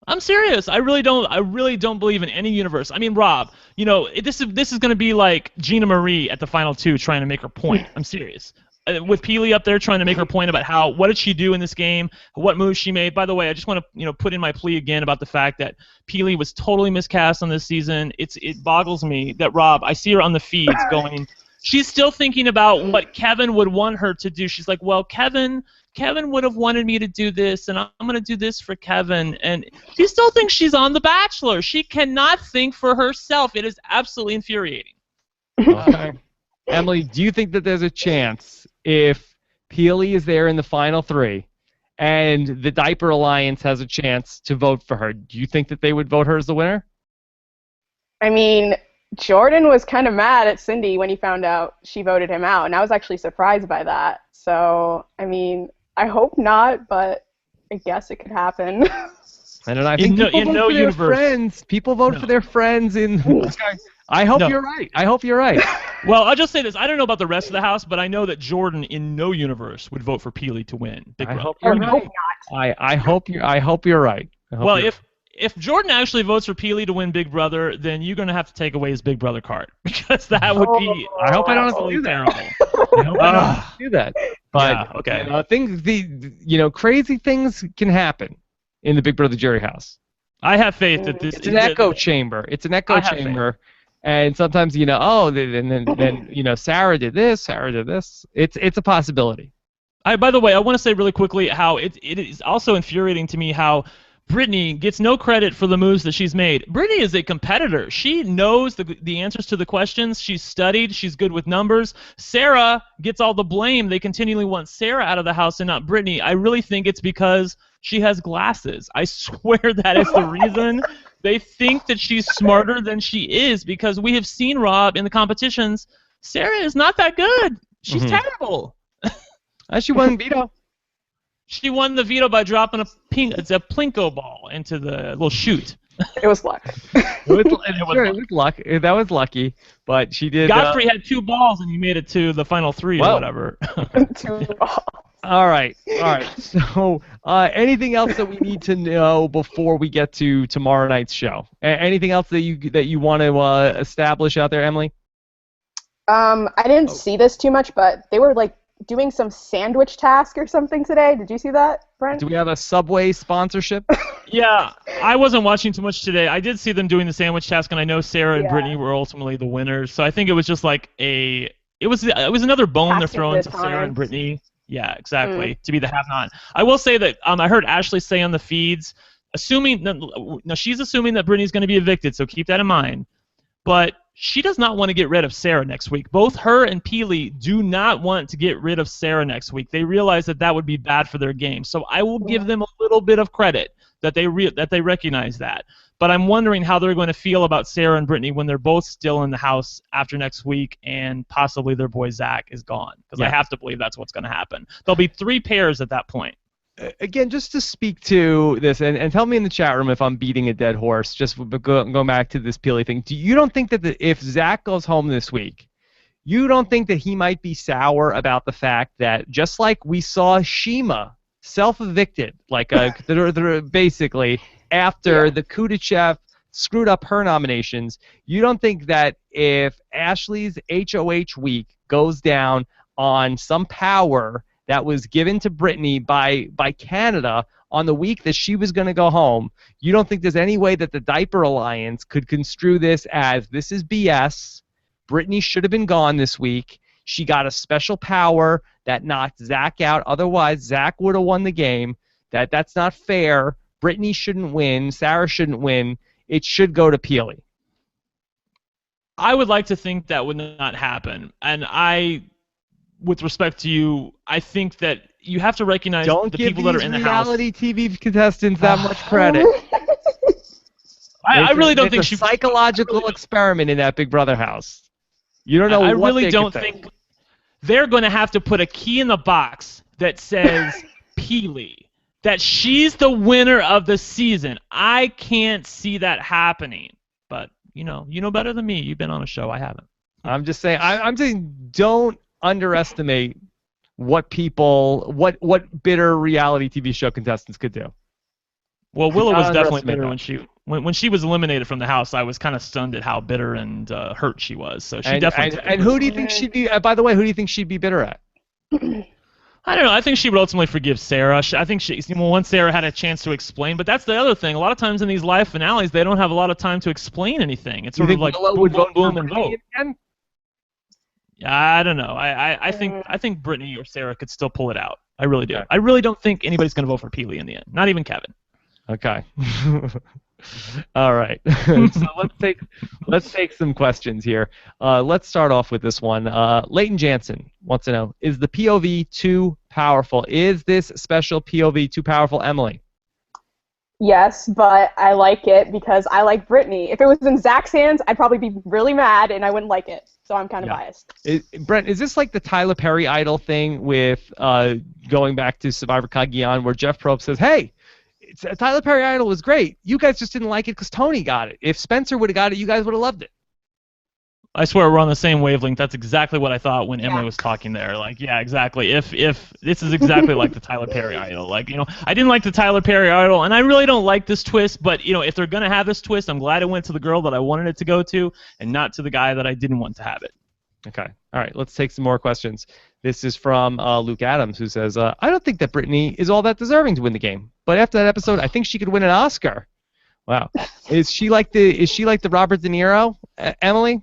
Speaker 2: I'm serious. I really don't believe in any universe. I mean, Rob, this is going to be like Gina Marie at the final 2 trying to make her point. I'm serious. With Peely up there trying to make her point about what did she do in this game, what moves she made. By the way, I just want to put in my plea again about the fact that Peely was totally miscast on this season. It boggles me that Rob, I see her on the feeds going she's still thinking about what Kevin would want her to do. She's like, well, Kevin would have wanted me to do this, and I'm going to do this for Kevin. And she still thinks she's on The Bachelor. She cannot think for herself. It is absolutely infuriating.
Speaker 1: Okay. Emily, do you think that there's a chance if Peely is there in the final 3 and the Diaper Alliance has a chance to vote for her, do you think that they would vote her as the winner?
Speaker 3: I mean, Jordan was kind of mad at Cindy when he found out she voted him out, and I was actually surprised by that. So, I mean, I hope not, but I guess it could happen.
Speaker 1: I don't know. I think people vote for their friends. People vote for their friends in. I hope you're right. I hope you're right.
Speaker 2: Well, I'll just say this. I don't know about the rest of the house, but I know that Jordan in no universe would vote for Peely to win Big Brother.
Speaker 1: I hope you're right. I hope you're right.
Speaker 2: Well, if Jordan actually votes for Peely to win Big Brother, then you're going to have to take away his Big Brother card because that would be.
Speaker 1: I hope I don't have to do that. Terrible. I hope I don't have to do that. But
Speaker 2: yeah, okay.
Speaker 1: Crazy things can happen in the Big Brother jury house.
Speaker 2: I have faith that this.
Speaker 1: It's an echo chamber. It's an echo chamber. And sometimes, then Sarah did this, Sarah did this. It's a possibility.
Speaker 2: By the way, I want to say really quickly how it is also infuriating to me how Brittany gets no credit for the moves that she's made. Brittany is a competitor. She knows the answers to the questions. She's studied. She's good with numbers. Sarah gets all the blame. They continually want Sarah out of the house and not Brittany. I really think it's because she has glasses. I swear that is the reason. They think that she's smarter than she is because we have seen, Rob, in the competitions, Sarah is not that good. She's terrible.
Speaker 1: She won veto.
Speaker 2: She won the veto by dropping a plinko ball into the little chute.
Speaker 3: It was luck.
Speaker 1: It was luck. That was lucky, but she did.
Speaker 2: Godfrey had 2 balls and he made it to the final 3 or whatever.
Speaker 3: 2 balls.
Speaker 1: All right. So, anything else that we need to know before we get to tomorrow night's show? Anything else that you want to establish out there, Emily?
Speaker 3: I didn't see this too much, but they were like doing some sandwich task or something today. Did you see that, Brent?
Speaker 1: Do we have a Subway sponsorship?
Speaker 2: Yeah, I wasn't watching too much today. I did see them doing the sandwich task, and I know Sarah and Brittany were ultimately the winners. So I think it was just like it was another bone they're throwing to Sarah and Brittany. Yeah, exactly. To be the have-not. I will say that I heard Ashley say on the feeds, she's assuming that Brittany's going to be evicted, so keep that in mind. But she does not want to get rid of Sarah next week. Both her and Peely do not want to get rid of Sarah next week. They realize that would be bad for their game. So I will give them a little bit of credit that they recognize that. But I'm wondering how they're going to feel about Sarah and Brittany when they're both still in the house after next week and possibly their boy Zach is gone. Because I have to believe that's what's going to happen. There'll be 3 pairs at that point.
Speaker 1: Again, just to speak to this, and tell me in the chat room if I'm beating a dead horse, just go back to this Peely thing. You don't think that if Zach goes home this week, you don't think that he might be sour about the fact that just like we saw Shima self-evicted, like basically after the Kudichev screwed up her nominations, you don't think that if Ashley's HOH week goes down on some power that was given to Brittany by Canada on the week that she was going to go home, you don't think there's any way that the Diaper Alliance could construe this as this is BS, Brittany should have been gone this week, she got a special power that knocked Zach out, otherwise Zach would have won the game, that's not fair, Brittany shouldn't win, Sarah shouldn't win, it should go to Peely?
Speaker 2: I would like to think that would not happen, and with respect to you, I think that you have to recognize the people that are in the house.
Speaker 1: Don't give these reality TV contestants that much credit.
Speaker 2: I really don't think
Speaker 1: it's a psychological experiment in that Big Brother house. You don't know.
Speaker 2: I really don't think they're going to have to put a key in the box that says Peely, that she's the winner of the season. I can't see that happening. But you know better than me. You've been on a show. I haven't.
Speaker 1: I'm just saying. I'm saying don't underestimate what bitter reality TV show contestants could do.
Speaker 2: Well, Willow was definitely bitter when she was eliminated from the house. I was kind of stunned at how bitter and hurt she was. So she definitely.
Speaker 1: And who do you think she'd be? By the way, who do you think she'd be bitter at?
Speaker 2: I don't know. I think she would ultimately forgive Sarah. I think once Sarah had a chance to explain, but that's the other thing. A lot of times in these live finales, they don't have a lot of time to explain anything. It's sort of like
Speaker 1: Willow
Speaker 2: boom,
Speaker 1: would
Speaker 2: boom,
Speaker 1: vote
Speaker 2: boom, and vote.
Speaker 1: Again?
Speaker 2: I don't know. I think Brittany or Sarah could still pull it out. I really do. I really don't think anybody's going to vote for Peely in the end. Not even Kevin.
Speaker 1: Okay. All right. So let's take some questions here. Let's start off with this one. Leighton Jansen wants to know: is the POV too powerful? Is this special POV too powerful, Emily?
Speaker 3: Yes, but I like it because I like Brittany. If it was in Zach's hands, I'd probably be really mad and I wouldn't like it. So I'm kind of biased.
Speaker 1: Brent, is this like the Tyler Perry idol thing with going back to Survivor Cagayan, where Jeff Probst says, "Hey, Tyler Perry idol was great. You guys just didn't like it because Tony got it. If Spencer would have got it, you guys would have loved it."
Speaker 2: I swear we're on the same wavelength. That's exactly what I thought when Emily was talking there. Like, yeah, exactly. If this is exactly like the Tyler Perry idol. Like, I didn't like the Tyler Perry idol, and I really don't like this twist. But if they're gonna have this twist, I'm glad it went to the girl that I wanted it to go to, and not to the guy that I didn't want to have it.
Speaker 1: Okay. All right. Let's take some more questions. This is from Luke Adams, who says, "I don't think that Brittany is all that deserving to win the game, but after that episode, I think she could win an Oscar." Wow. Is she like the Robert De Niro, Emily?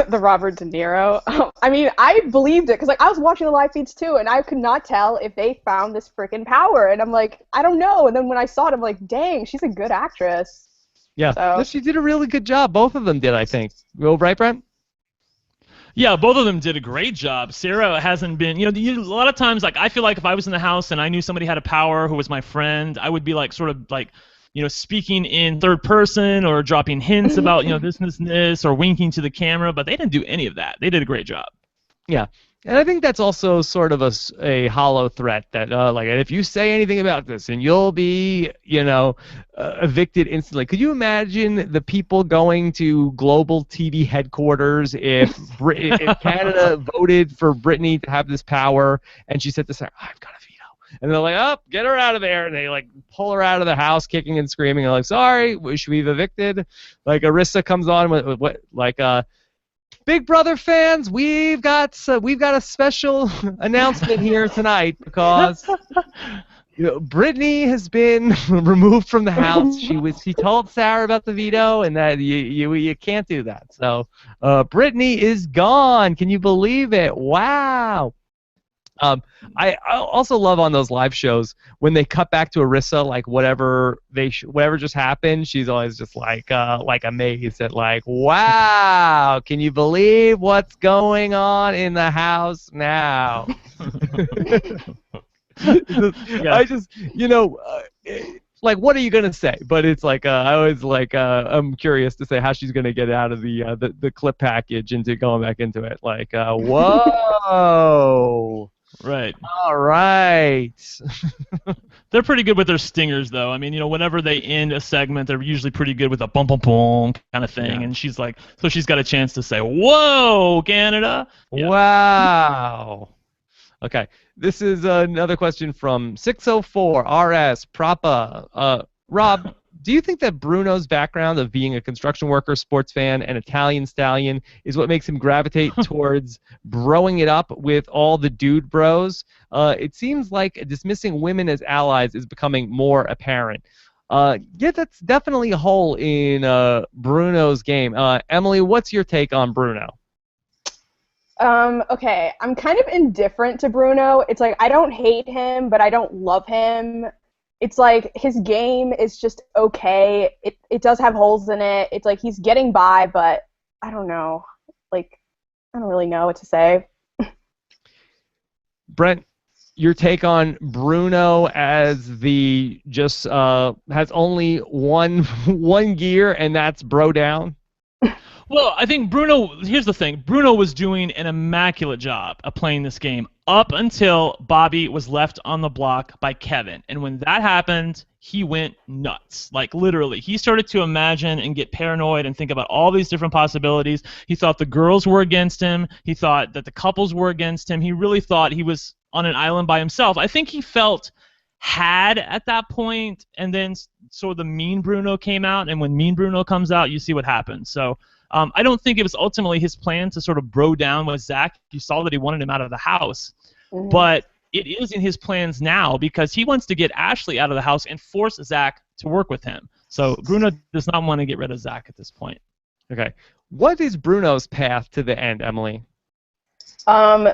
Speaker 3: The Robert De Niro. I mean, I believed it because I was watching the live feeds too, and I could not tell if they found this freaking power. And I'm like, I don't know. And then when I saw it, I'm like, dang, she's a good actress.
Speaker 1: Yeah, so. She did a really good job. Both of them did, I think. Well, right, Brent?
Speaker 2: Yeah, both of them did a great job. Sarah hasn't been, a lot of times, like, I feel like if I was in the house and I knew somebody had a power who was my friend, I would be like, sort of like, speaking in third person or dropping hints about, this, or winking to the camera, but they didn't do any of that. They did a great job.
Speaker 1: Yeah. And I think that's also sort of a hollow threat that, if you say anything about this, and you'll be, evicted instantly. Could you imagine the people going to global TV headquarters if Canada voted for Brittany to have this power, and she said to Sarah, "I've got a veto," and they're like, "Oh, get her out of there," and they pull her out of the house, kicking and screaming, and "Sorry, we've evicted." Like Arissa comes on with Big Brother fans, we've got a special announcement here tonight because Brittany has been removed from the house. She told Sarah about the veto, and that you can't do that. So Brittany is gone. Can you believe it? Wow. I also love on those live shows when they cut back to Arissa, like whatever just happened, she's always just like amazed at wow, can you believe what's going on in the house now? I just what are you gonna say? But it's I always I'm curious to say how she's gonna get out of the clip package into going back into it. Whoa.
Speaker 2: Right.
Speaker 1: All right.
Speaker 2: They're pretty good with their stingers, though. I mean, whenever they end a segment, they're usually pretty good with a bum bum bum kind of thing. Yeah. And she's she's got a chance to say, "Whoa, Canada!"
Speaker 1: Yeah. Wow. Okay. This is another question from 604 RS Prapa. Rob, do you think that Bruno's background of being a construction worker, sports fan, and Italian stallion is what makes him gravitate towards broing it up with all the dude bros? It seems like dismissing women as allies is becoming more apparent. Yeah, that's definitely a hole in Bruno's game. Emily, what's your take on Bruno?
Speaker 3: Okay, I'm kind of indifferent to Bruno. It's I don't hate him, but I don't love him. It's his game is just okay. It does have holes in it. It's he's getting by, but I don't know. I don't really know what to say.
Speaker 1: Brent, your take on Bruno as the just has only one gear, and that's bro down?
Speaker 2: Well, I think here's the thing. Bruno was doing an immaculate job of playing this game up until Bobby was left on the block by Kevin. And when that happened, he went nuts. Literally. He started to imagine and get paranoid and think about all these different possibilities. He thought the girls were against him. He thought that the couples were against him. He really thought he was on an island by himself. I think he felt had at that point, and then so the Mean Bruno came out, and when Mean Bruno comes out, you see what happens. So I don't think it was ultimately his plan to sort of bro down with Zach. You saw that he wanted him out of the house. Mm-hmm. But it is in his plans now because he wants to get Ashley out of the house and force Zach to work with him. So Bruno does not want to get rid of Zach at this point.
Speaker 1: Okay. What is Bruno's path to the end, Emily?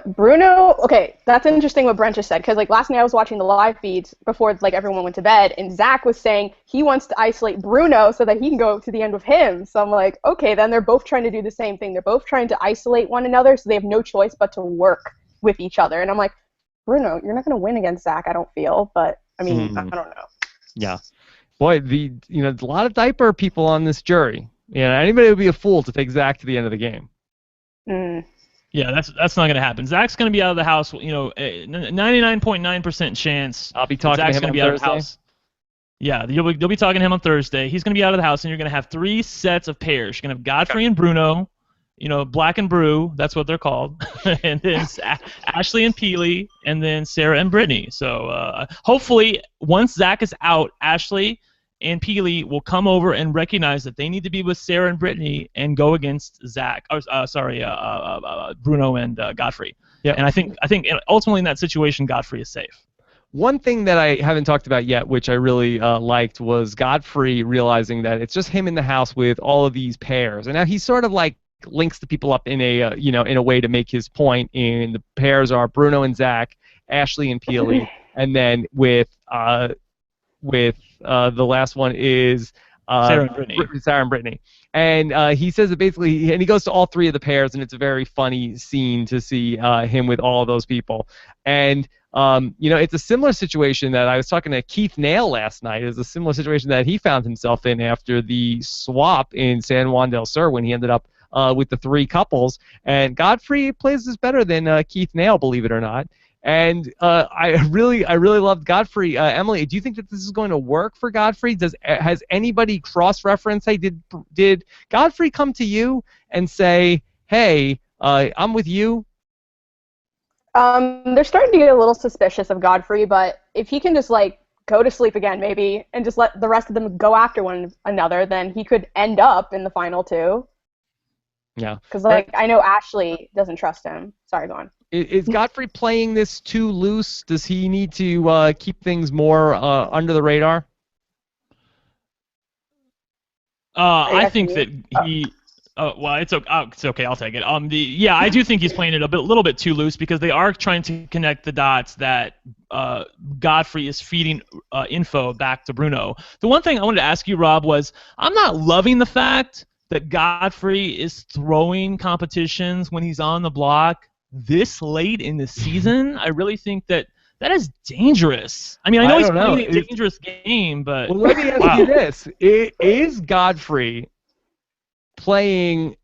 Speaker 3: Bruno, okay, that's interesting what Brent just said, because like last night I was watching the live feeds before like everyone went to bed, and Zach was saying he wants to isolate Bruno so that he can go to the end with him. So I'm like, okay, then they're both trying to do the same thing. They're both trying to isolate one another, so they have no choice but to work with each other. And I'm like, Bruno, you're not going to win against Zach, I don't feel, but I mean, I don't know.
Speaker 1: Yeah. Boy, there's a lot of diaper people on this jury. Anybody would be a fool to take Zach to the end of the game.
Speaker 2: Yeah, that's not going to happen. Zach's going to be out of the house. 99.9% chance.
Speaker 1: I'll be talking
Speaker 2: Zach's
Speaker 1: to him
Speaker 2: gonna
Speaker 1: on
Speaker 2: be
Speaker 1: Thursday.
Speaker 2: Out of the house. Yeah, you'll be talking to him on Thursday. He's going to be out of the house, and you're going to have 3 sets of pairs. You're going to have Godfrey and Bruno, Black and Brew. That's what they're called. And then Ashley and Peely, and then Sarah and Brittany. So hopefully, once Zach is out, Ashley and Peely will come over and recognize that they need to be with Sarah and Brittany and go against Bruno and Godfrey.
Speaker 1: Yeah.
Speaker 2: And I think ultimately in that situation, Godfrey is safe.
Speaker 1: One thing that I haven't talked about yet, which I really liked, was Godfrey realizing that it's just him in the house with all of these pairs, and now he sort of like links the people up in a in a way to make his point. And the pairs are Bruno and Zach, Ashley and Peely, and then with the last one is
Speaker 2: Sarah
Speaker 1: and Brittany. And he says that basically, and he goes to all 3 of the pairs, and it's a very funny scene to see him with all of those people. And it's a similar situation that I was talking to Keith Nail last night. It's a similar situation that he found himself in after the swap in San Juan del Sur when he ended up with the 3 couples. And Godfrey plays this better than Keith Nail, believe it or not. And I really loved Godfrey. Emily, do you think that this is going to work for Godfrey? Has anybody cross-referenced? Hey, did Godfrey come to you and say, "Hey, I'm with you"?
Speaker 3: They're starting to get a little suspicious of Godfrey, but if he can just like go to sleep again, maybe, and just let the rest of them go after one another, then he could end up in the final 2.
Speaker 1: Yeah.
Speaker 3: Because I know Ashley doesn't trust him. Sorry, go on.
Speaker 1: Is Godfrey playing this too loose? Does he need to keep things more under the radar?
Speaker 2: I think that he. Well, it's okay. I'll take it. I do think he's playing it a little bit too loose because they are trying to connect the dots that Godfrey is feeding info back to Bruno. The one thing I wanted to ask you, Rob, was I'm not loving the fact that Godfrey is throwing competitions when he's on the block this late in the season. I really think that is dangerous. I mean, I know he's playing a dangerous game, but...
Speaker 1: Well, let me ask you this. Is Godfrey playing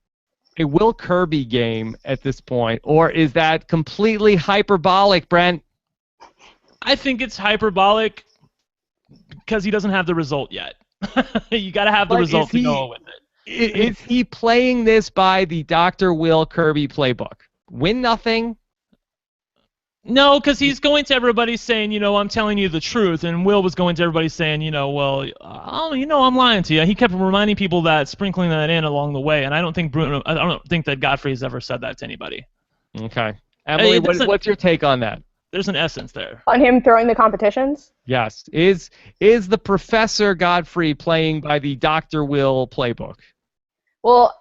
Speaker 1: a Will Kirby game at this point, or is that completely hyperbolic, Brent?
Speaker 2: I think it's hyperbolic because he doesn't have the result yet. You got to have the result to go with it.
Speaker 1: Is he playing this by the Dr. Will Kirby playbook? Win nothing?
Speaker 2: No, because he's going to everybody saying, I'm telling you the truth, and Will was going to everybody saying, I'm lying to you. He kept reminding people that, sprinkling that in along the way, and I don't think that Godfrey has ever said that to anybody.
Speaker 1: Okay, Emily, what's your take on that?
Speaker 2: There's an essence there.
Speaker 3: On him throwing the competitions?
Speaker 1: Yes. Is the Professor Godfrey playing by the Dr. Will playbook?
Speaker 3: Well,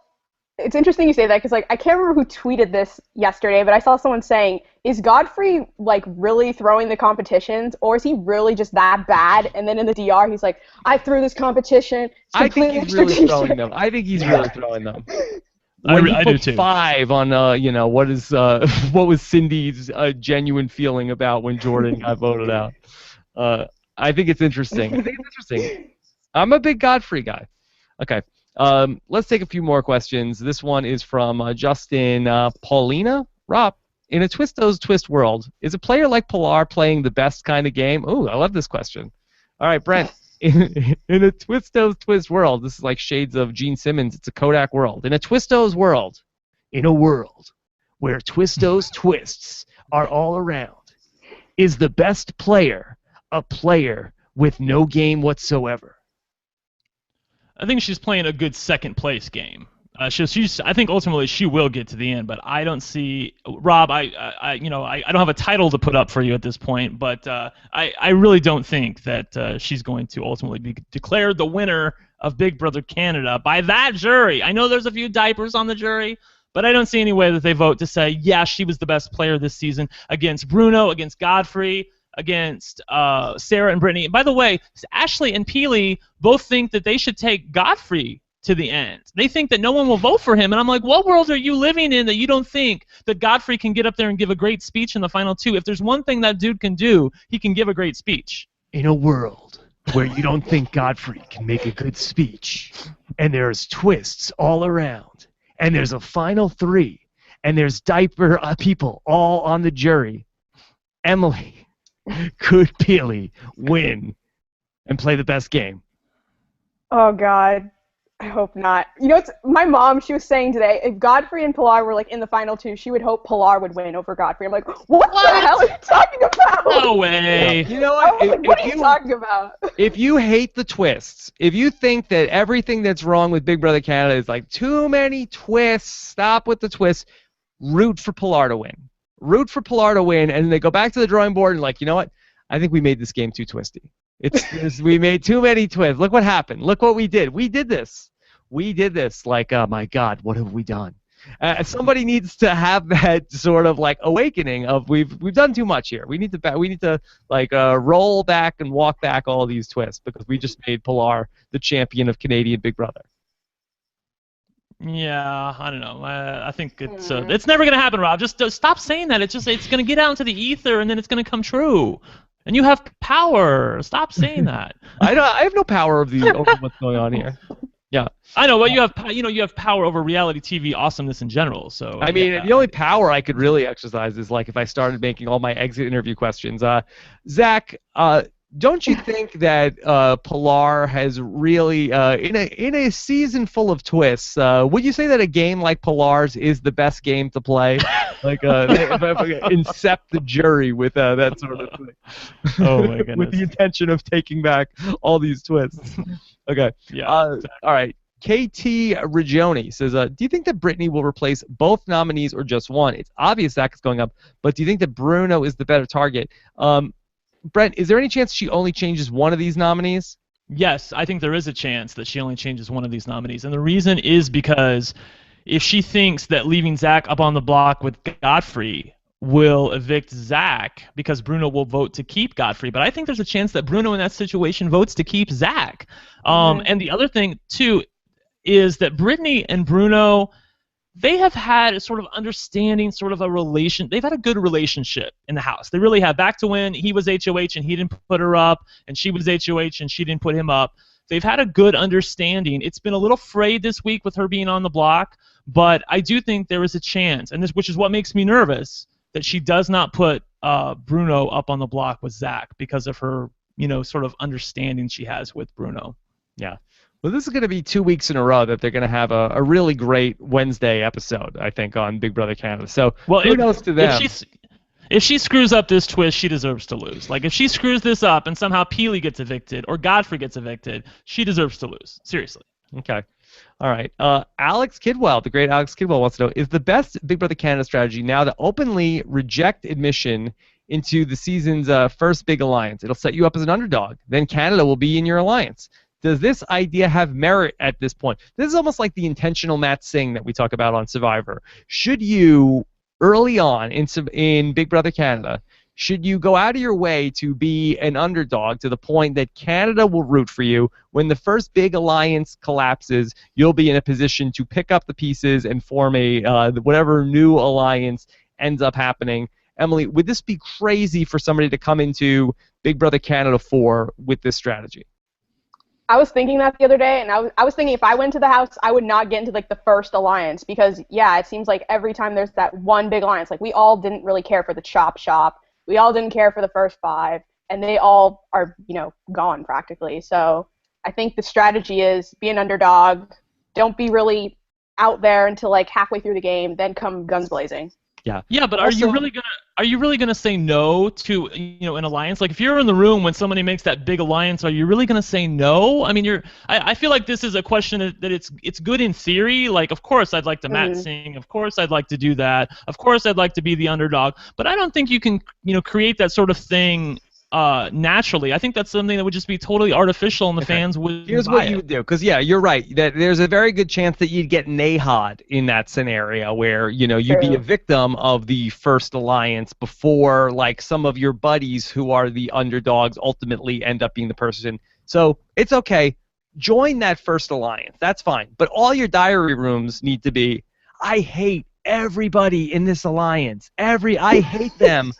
Speaker 3: it's interesting you say that because I can't remember who tweeted this yesterday, but I saw someone saying, is Godfrey really throwing the competitions, or is he really just that bad? And then in the DR he's like, I threw this competition.
Speaker 1: I think he's really throwing them. I think he's really throwing them. I do too. 5 on what was Cindy's genuine feeling about when Jordan got voted out. I think it's interesting. I'm a big Godfrey guy. Okay. Let's take a few more questions. This one is from Justin Paulina. Rob, in a Twistos Twist world, is a player like Pilar playing the best kind of game? Ooh, I love this question. All right, Brent. In a Twistos Twist world, this is like shades of Gene Simmons. It's a Kodak world. In a Twistos world, in a world where Twistos twists are all around, is the best player a player with no game whatsoever?
Speaker 2: I think she's playing a good second place game. I think ultimately she will get to the end, but I don't see Rob. I don't have a title to put up for you at this point, but I really don't think that she's going to ultimately be declared the winner of Big Brother Canada by that jury. I know there's a few diapers on the jury, But I don't see any way that they vote to say, yeah, she was the best player this season against Bruno, against Godfrey, against Sarah and Brittany. And by the way, Ashley and Peely both think that they should take Godfrey to the end. They think that no one will vote for him. And I'm like, what world are you living in that you don't think that Godfrey can get up there and give a great speech in the final two? If there's one thing that dude can do, he can give a great speech.
Speaker 1: In a world where you don't think Godfrey can make a good speech, and there's twists all around, and there's a final three, and there's diaper people all on the jury, Emily, could Peely win and play the best game?
Speaker 3: Oh, God. I hope not. You know, it's my mom, she was saying today, if Godfrey and Pilar were, like, in the final two, she would hope Pilar would win over Godfrey. I'm like, what the hell are you talking about?
Speaker 2: No way.
Speaker 1: You know what?
Speaker 3: What are you talking about?
Speaker 1: If you hate the twists, if you think that everything that's wrong with Big Brother Canada is like too many twists, stop with the twists, root for Pilar to win. Root for Pilar to win, and they go back to the drawing board and like, you know what? I think we made this game too twisty. We made too many twists. Look what happened. Look what we did. We did this. Like, oh my God, what have we done? Somebody needs to have that sort of like awakening of we've done too much here. We need to like roll back and walk back all these twists because we just made Pilar the champion of Canadian Big Brother.
Speaker 2: Yeah, I don't know. I think it's never gonna happen, Rob. Just stop saying that. It's gonna get out into the ether and then it's gonna come true. And you have power. Stop saying that.
Speaker 1: I have no power over what's going on here. Yeah,
Speaker 2: I know, but you have power over reality TV awesomeness in general. So
Speaker 1: I mean, the only power I could really exercise is like if I started making all my exit interview questions. Zach, don't you think that Pilar has really in a season full of twists? Would you say that a game like Pilar's is the best game to play? Like incept the jury with that sort of thing.
Speaker 2: Oh my goodness.
Speaker 1: With the intention of taking back all these twists. Okay.
Speaker 2: Yeah.
Speaker 1: All right. KT Ragioni says, do you think that Brittany will replace both nominees or just one? It's obvious Zach is going up, but do you think that Bruno is the better target? Brent, is there any chance she only changes one of these nominees?
Speaker 2: Yes, I think there is a chance that she only changes one of these nominees. And the reason is because if she thinks that leaving Zach up on the block with Godfrey will evict Zach because Bruno will vote to keep Godfrey. But I think there's a chance that Bruno in that situation votes to keep Zach. And the other thing, too, is that Brittany and Bruno, they have had a sort of understanding, sort of a relation. They've had a good relationship in the house. They really have. Back to when he was HOH and he didn't put her up, and she was HOH and she didn't put him up. They've had a good understanding. It's been a little frayed this week with her being on the block, but I do think there is a chance, and which is what makes me nervous, that she does not put Bruno up on the block with Zach because of her, sort of understanding she has with Bruno.
Speaker 1: Yeah. Well, this is going to be 2 weeks in a row that they're going to have a really great Wednesday episode, I think, on Big Brother Canada. So kudos to them.
Speaker 2: If she screws up this twist, she deserves to lose. Like, if she screws this up and somehow Peely gets evicted or Godfrey gets evicted, she deserves to lose. Seriously.
Speaker 1: Okay. All right. Alex Kidwell, the great Alex Kidwell, wants to know, is the best Big Brother Canada strategy now to openly reject admission into the season's first big alliance? It'll set you up as an underdog. Then Canada will be in your alliance. Does this idea have merit at this point? This is almost like the intentional Matt Singh that we talk about on Survivor. Should you, early on in Big Brother Canada, should you go out of your way to be an underdog to the point that Canada will root for you? When the first big alliance collapses, you'll be in a position to pick up the pieces and form whatever new alliance ends up happening. Emily, would this be crazy for somebody to come into Big Brother Canada 4 with this strategy?
Speaker 3: I was thinking that the other day, and I was thinking if I went to the house, I would not get into like the first alliance because, yeah, it seems like every time there's that one big alliance, like we all didn't really care for the Chop Shop, we all didn't care for the first 5, and they all are, gone practically. So I think the strategy is be an underdog, don't be really out there until like halfway through the game, then come guns blazing.
Speaker 1: Yeah.
Speaker 2: Yeah, but are you really gonna say no to an alliance? Like if you're in the room when somebody makes that big alliance, are you really gonna say no? I mean, I feel like this is a question that it's good in theory. Like of course I'd like to Matt Singh, of course I'd like to do that, of course I'd like to be the underdog, but I don't think you can create that sort of thing naturally. I think that's something that would just be totally artificial, and the fans would.
Speaker 1: Here's what you would do, because you're right. That there's a very good chance that you'd get Nahad in that scenario, where you'd be a victim of the first alliance before like some of your buddies who are the underdogs ultimately end up being the person. So it's okay. Join that first alliance. That's fine. But all your diary rooms need to be, I hate everybody in this alliance. I hate them.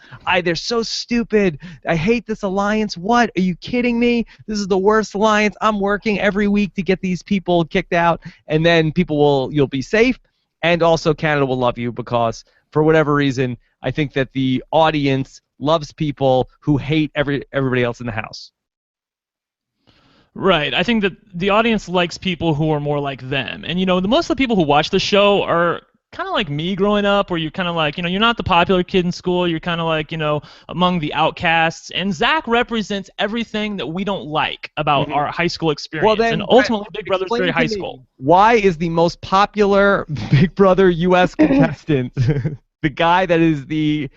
Speaker 1: They're so stupid. I hate this alliance. What? Are you kidding me? This is the worst alliance. I'm working every week to get these people kicked out, and then you'll be safe, and also Canada will love you because for whatever reason, I think that the audience loves people who hate everybody else in the house.
Speaker 2: Right. I think that the audience likes people who are more like them. And, most of the people who watch the show are kind of like me growing up, where you're kind of like, you're not the popular kid in school. You're kind of like, among the outcasts. And Zach represents everything that we don't like about our high school experience. Well, then, and ultimately, Big Brother's very high school.
Speaker 1: Why is the most popular Big Brother U.S. contestant the guy that is the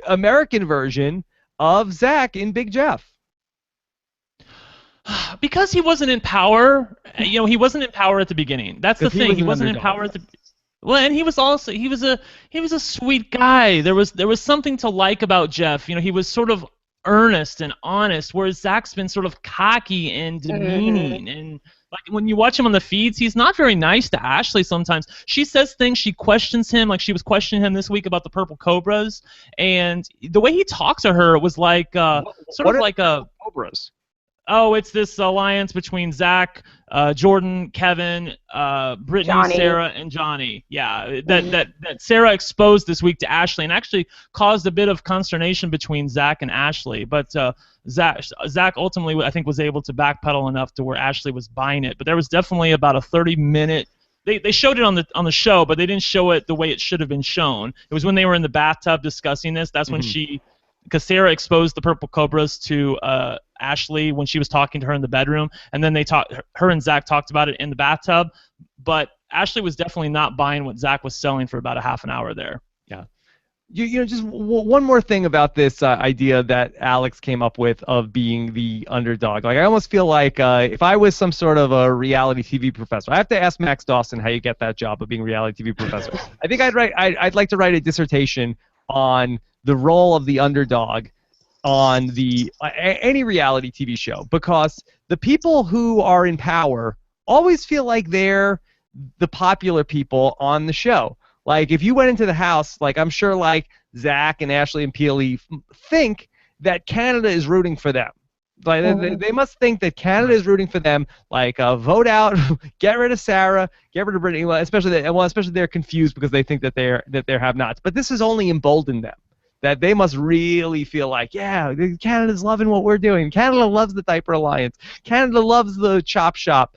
Speaker 1: American version of Zach in Big Jeff?
Speaker 2: Because he wasn't in power. He wasn't in power at the beginning. That's the thing. He wasn't in power at the. Well, and he was a sweet guy. There was something to like about Jeff. He was sort of earnest and honest, whereas Zach's been sort of cocky and demeaning. And like when you watch him on the feeds, he's not very nice to Ashley sometimes. She says things, she questions him, like she was questioning him this week about the Purple Cobras, and the way he talked to her was like
Speaker 1: Cobras.
Speaker 2: Oh, it's this alliance between Zach, Jordan, Kevin, Brittany,
Speaker 3: Johnny.
Speaker 2: Sarah, and Johnny. Yeah, that Sarah exposed this week to Ashley, and actually caused a bit of consternation between Zach and Ashley. But Zach ultimately, I think, was able to backpedal enough to where Ashley was buying it. But there was definitely about a 30-minute. They showed it on the show, but they didn't show it the way it should have been shown. It was when they were in the bathtub discussing this. That's when because Sarah exposed the Purple Cobras to Ashley when she was talking to her in the bedroom, and then her and Zach talked about it in the bathtub. But Ashley was definitely not buying what Zach was selling for about a half an hour there.
Speaker 1: Yeah. Just one more thing about this idea that Alex came up with of being the underdog. Like, I almost feel like if I was some sort of a reality TV professor, I have to ask Max Dawson how you get that job of being a reality TV professor. I think I'd like to write a dissertation on the role of the underdog on any reality TV show, because the people who are in power always feel like they're the popular people on the show. Like, if you went into the house, like, I'm sure like Zach and Ashley and Peely think that Canada is rooting for them. Like, they must think that Canada is rooting for them. Like, vote out, get rid of Sarah, get rid of Brittany. Well, especially they're confused because they think that they're have-nots. But this has only emboldened them. That they must really feel like, yeah, Canada's loving what we're doing. Canada loves the Diaper Alliance. Canada loves the Chop Shop.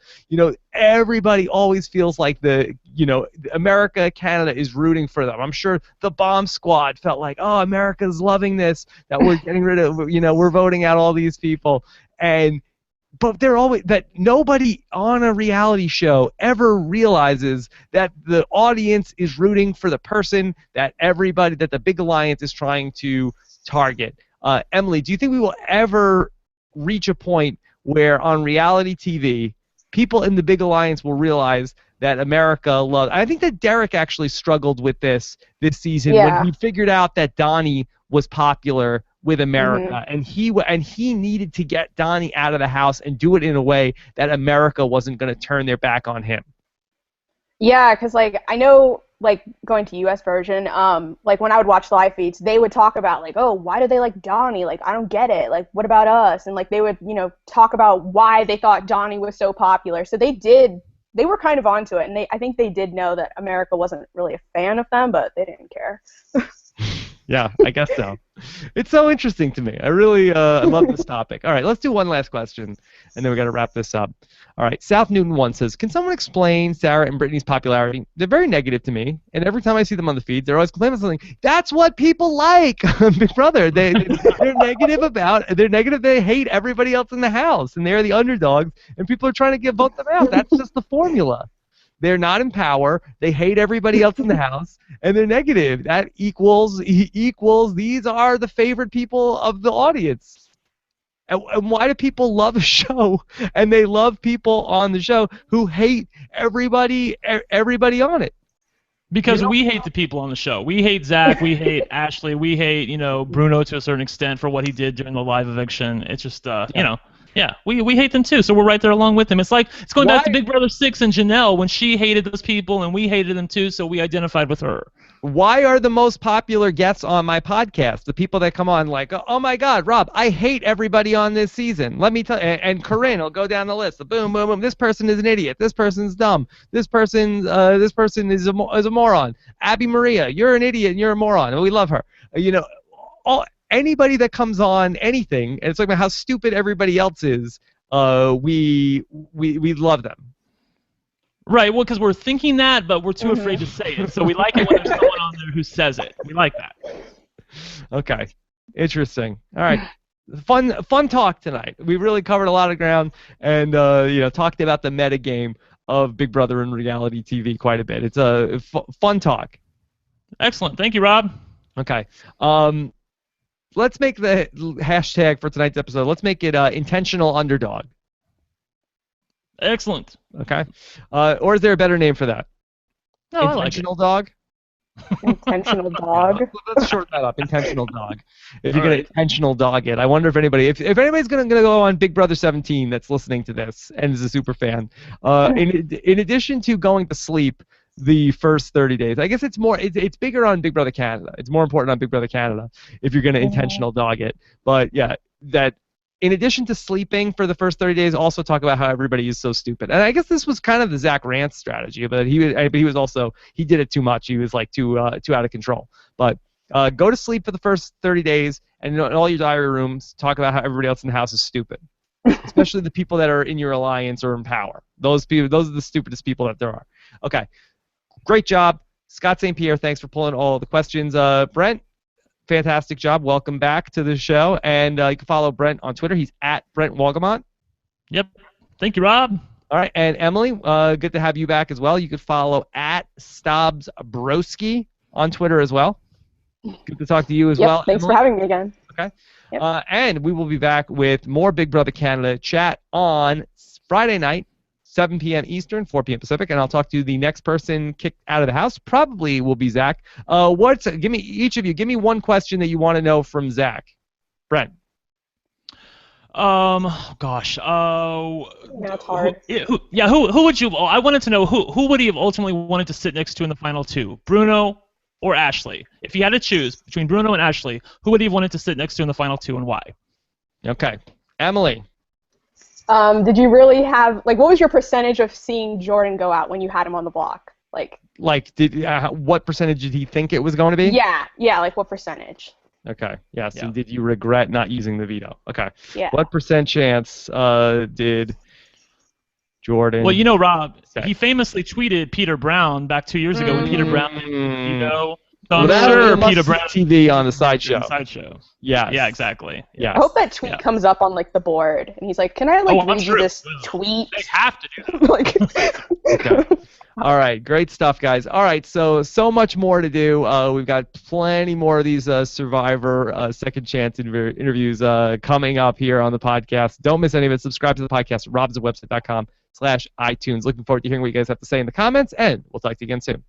Speaker 1: Everybody always feels like America, Canada is rooting for them. I'm sure the Bomb Squad felt like, oh, America's loving this, that we're getting rid of, we're voting out all these people. But they're always that nobody on a reality show ever realizes that the audience is rooting for the person that the big alliance is trying to target. Emily, do you think we will ever reach a point where on reality TV, people in the big alliance will realize that America loves? I think that Derek actually struggled with this season when he figured out that Donnie was popular with America, and he needed to get Donnie out of the house and do it in a way that America wasn't going to turn their back on him.
Speaker 3: Yeah, because like I know, like going to U.S. version, like when I would watch live feeds, they would talk about like, oh, why do they like Donnie? Like, I don't get it. Like, what about us? And like they would, talk about why they thought Donnie was so popular. So they were kind of onto it, and I think they did know that America wasn't really a fan of them, but they didn't care.
Speaker 1: Yeah, I guess so. It's so interesting to me. I really I love this topic. All right, let's do one last question, and then we got to wrap this up. All right, South Newton 1 says, can someone explain Sarah and Brittany's popularity? They're very negative to me, and every time I see them on the feed, they're always complaining about something. That's what people like on Big Brother. They're negative they hate everybody else in the house, and they're the underdogs, and people are trying to vote them out. That's just the formula. They're not in power. They hate everybody else in the house, and they're negative. That equals these are the favorite people of the audience. And why do people love a show and they love people on the show who hate everybody on it?
Speaker 2: Because we hate the people on the show. We hate Zach. We hate Ashley. We hate, Bruno to a certain extent for what he did during the live eviction. It's just, we hate them too. So we're right there along with them. It's like it's going back to Big Brother 6 and Janelle when she hated those people and we hated them too. So we identified with her.
Speaker 1: Why are the most popular guests on my podcast the people that come on like, oh my God, Rob, I hate everybody on this season. Let me tell you. And Corinne will go down the list. Boom, boom, boom. This person is an idiot. This person's dumb. This person is a moron. Abby Maria, you're an idiot and you're a moron. And we love her. Anybody that comes on anything, and it's like how stupid everybody else is, we love them.
Speaker 2: Right, well, because we're thinking that, but we're too afraid to say it. So we like it when there's someone on there who says it. We like that.
Speaker 1: Okay, interesting. All right, fun talk tonight. We really covered a lot of ground, and talked about the meta game of Big Brother and reality TV quite a bit. It's a fun talk.
Speaker 2: Excellent, thank you, Rob.
Speaker 1: Okay, let's make the hashtag for tonight's episode. Let's make it intentional underdog.
Speaker 2: Excellent.
Speaker 1: Okay. Or is there a better name for that?
Speaker 2: No,
Speaker 1: intentional dog?
Speaker 3: Intentional dog.
Speaker 1: Let's short that up. Intentional dog. If you're going to intentional dog it. I wonder if anybody's going to go on Big Brother 17 that's listening to this and is a super fan. In addition to going to sleep the first 30 days, I guess it's bigger on Big Brother Canada. It's more important on Big Brother Canada if you're going to intentional dog it. But yeah, that in addition to sleeping for the first 30 days, also talk about how everybody is so stupid. And I guess this was kind of the Zach Rance strategy, but he did it too much. He was like too out of control. But go to sleep for the first 30 days, and in all your diary rooms, talk about how everybody else in the house is stupid, especially the people that are in your alliance or in power. Those are the stupidest people that there are. Okay, great job, Scott St. Pierre. Thanks for pulling all the questions. Brent, fantastic job. Welcome back to the show. And you can follow Brent on Twitter. He's at Brent Walgamont.
Speaker 2: Yep. Thank you, Rob.
Speaker 1: All right. And Emily, good to have you back as well. You could follow at Stobbs Broski on Twitter as well. Good to talk to you as well.
Speaker 3: Thanks
Speaker 1: Emily.
Speaker 3: for having me again.
Speaker 1: Okay. Yep. And we will be back with more Big Brother Canada chat on Friday night, 7 p.m. Eastern, 4 p.m. Pacific, and I'll talk to the next person kicked out of the house. Probably will be Zach. Each of you, give me one question that you want to know from Zach. Brent.
Speaker 2: Gosh.
Speaker 3: That's hard.
Speaker 2: Who would you? I wanted to know who would he have ultimately wanted to sit next to in the final two, Bruno or Ashley? If he had to choose between Bruno and Ashley, who would he have wanted to sit next to in the final two, and why?
Speaker 1: Okay, Emily.
Speaker 3: Did you really have, what was your percentage of seeing Jordan go out when you had him on the block? What percentage did he think it was going to be? Yeah, what percentage?
Speaker 1: Okay, yes, and did you regret not using the veto? Okay.
Speaker 3: Yeah.
Speaker 1: What percent chance did Jordan...
Speaker 2: Well, Rob, he famously tweeted Peter Brown back 2 years ago when Peter Brown did the veto. So I'm sure Peter Brown
Speaker 1: TV on the sideshow.
Speaker 2: Yeah. Yeah, exactly.
Speaker 1: Yeah.
Speaker 3: I hope that tweet comes up on the board, and he's like, "Can I read you this tweet?"
Speaker 2: They have to do that.
Speaker 1: Okay. All right, great stuff, guys. All right, so much more to do. We've got plenty more of these Survivor Second Chance interviews coming up here on the podcast. Don't miss any of it. Subscribe to the podcast at robswebsite.com/iTunes. Looking forward to hearing what you guys have to say in the comments, and we'll talk to you again soon.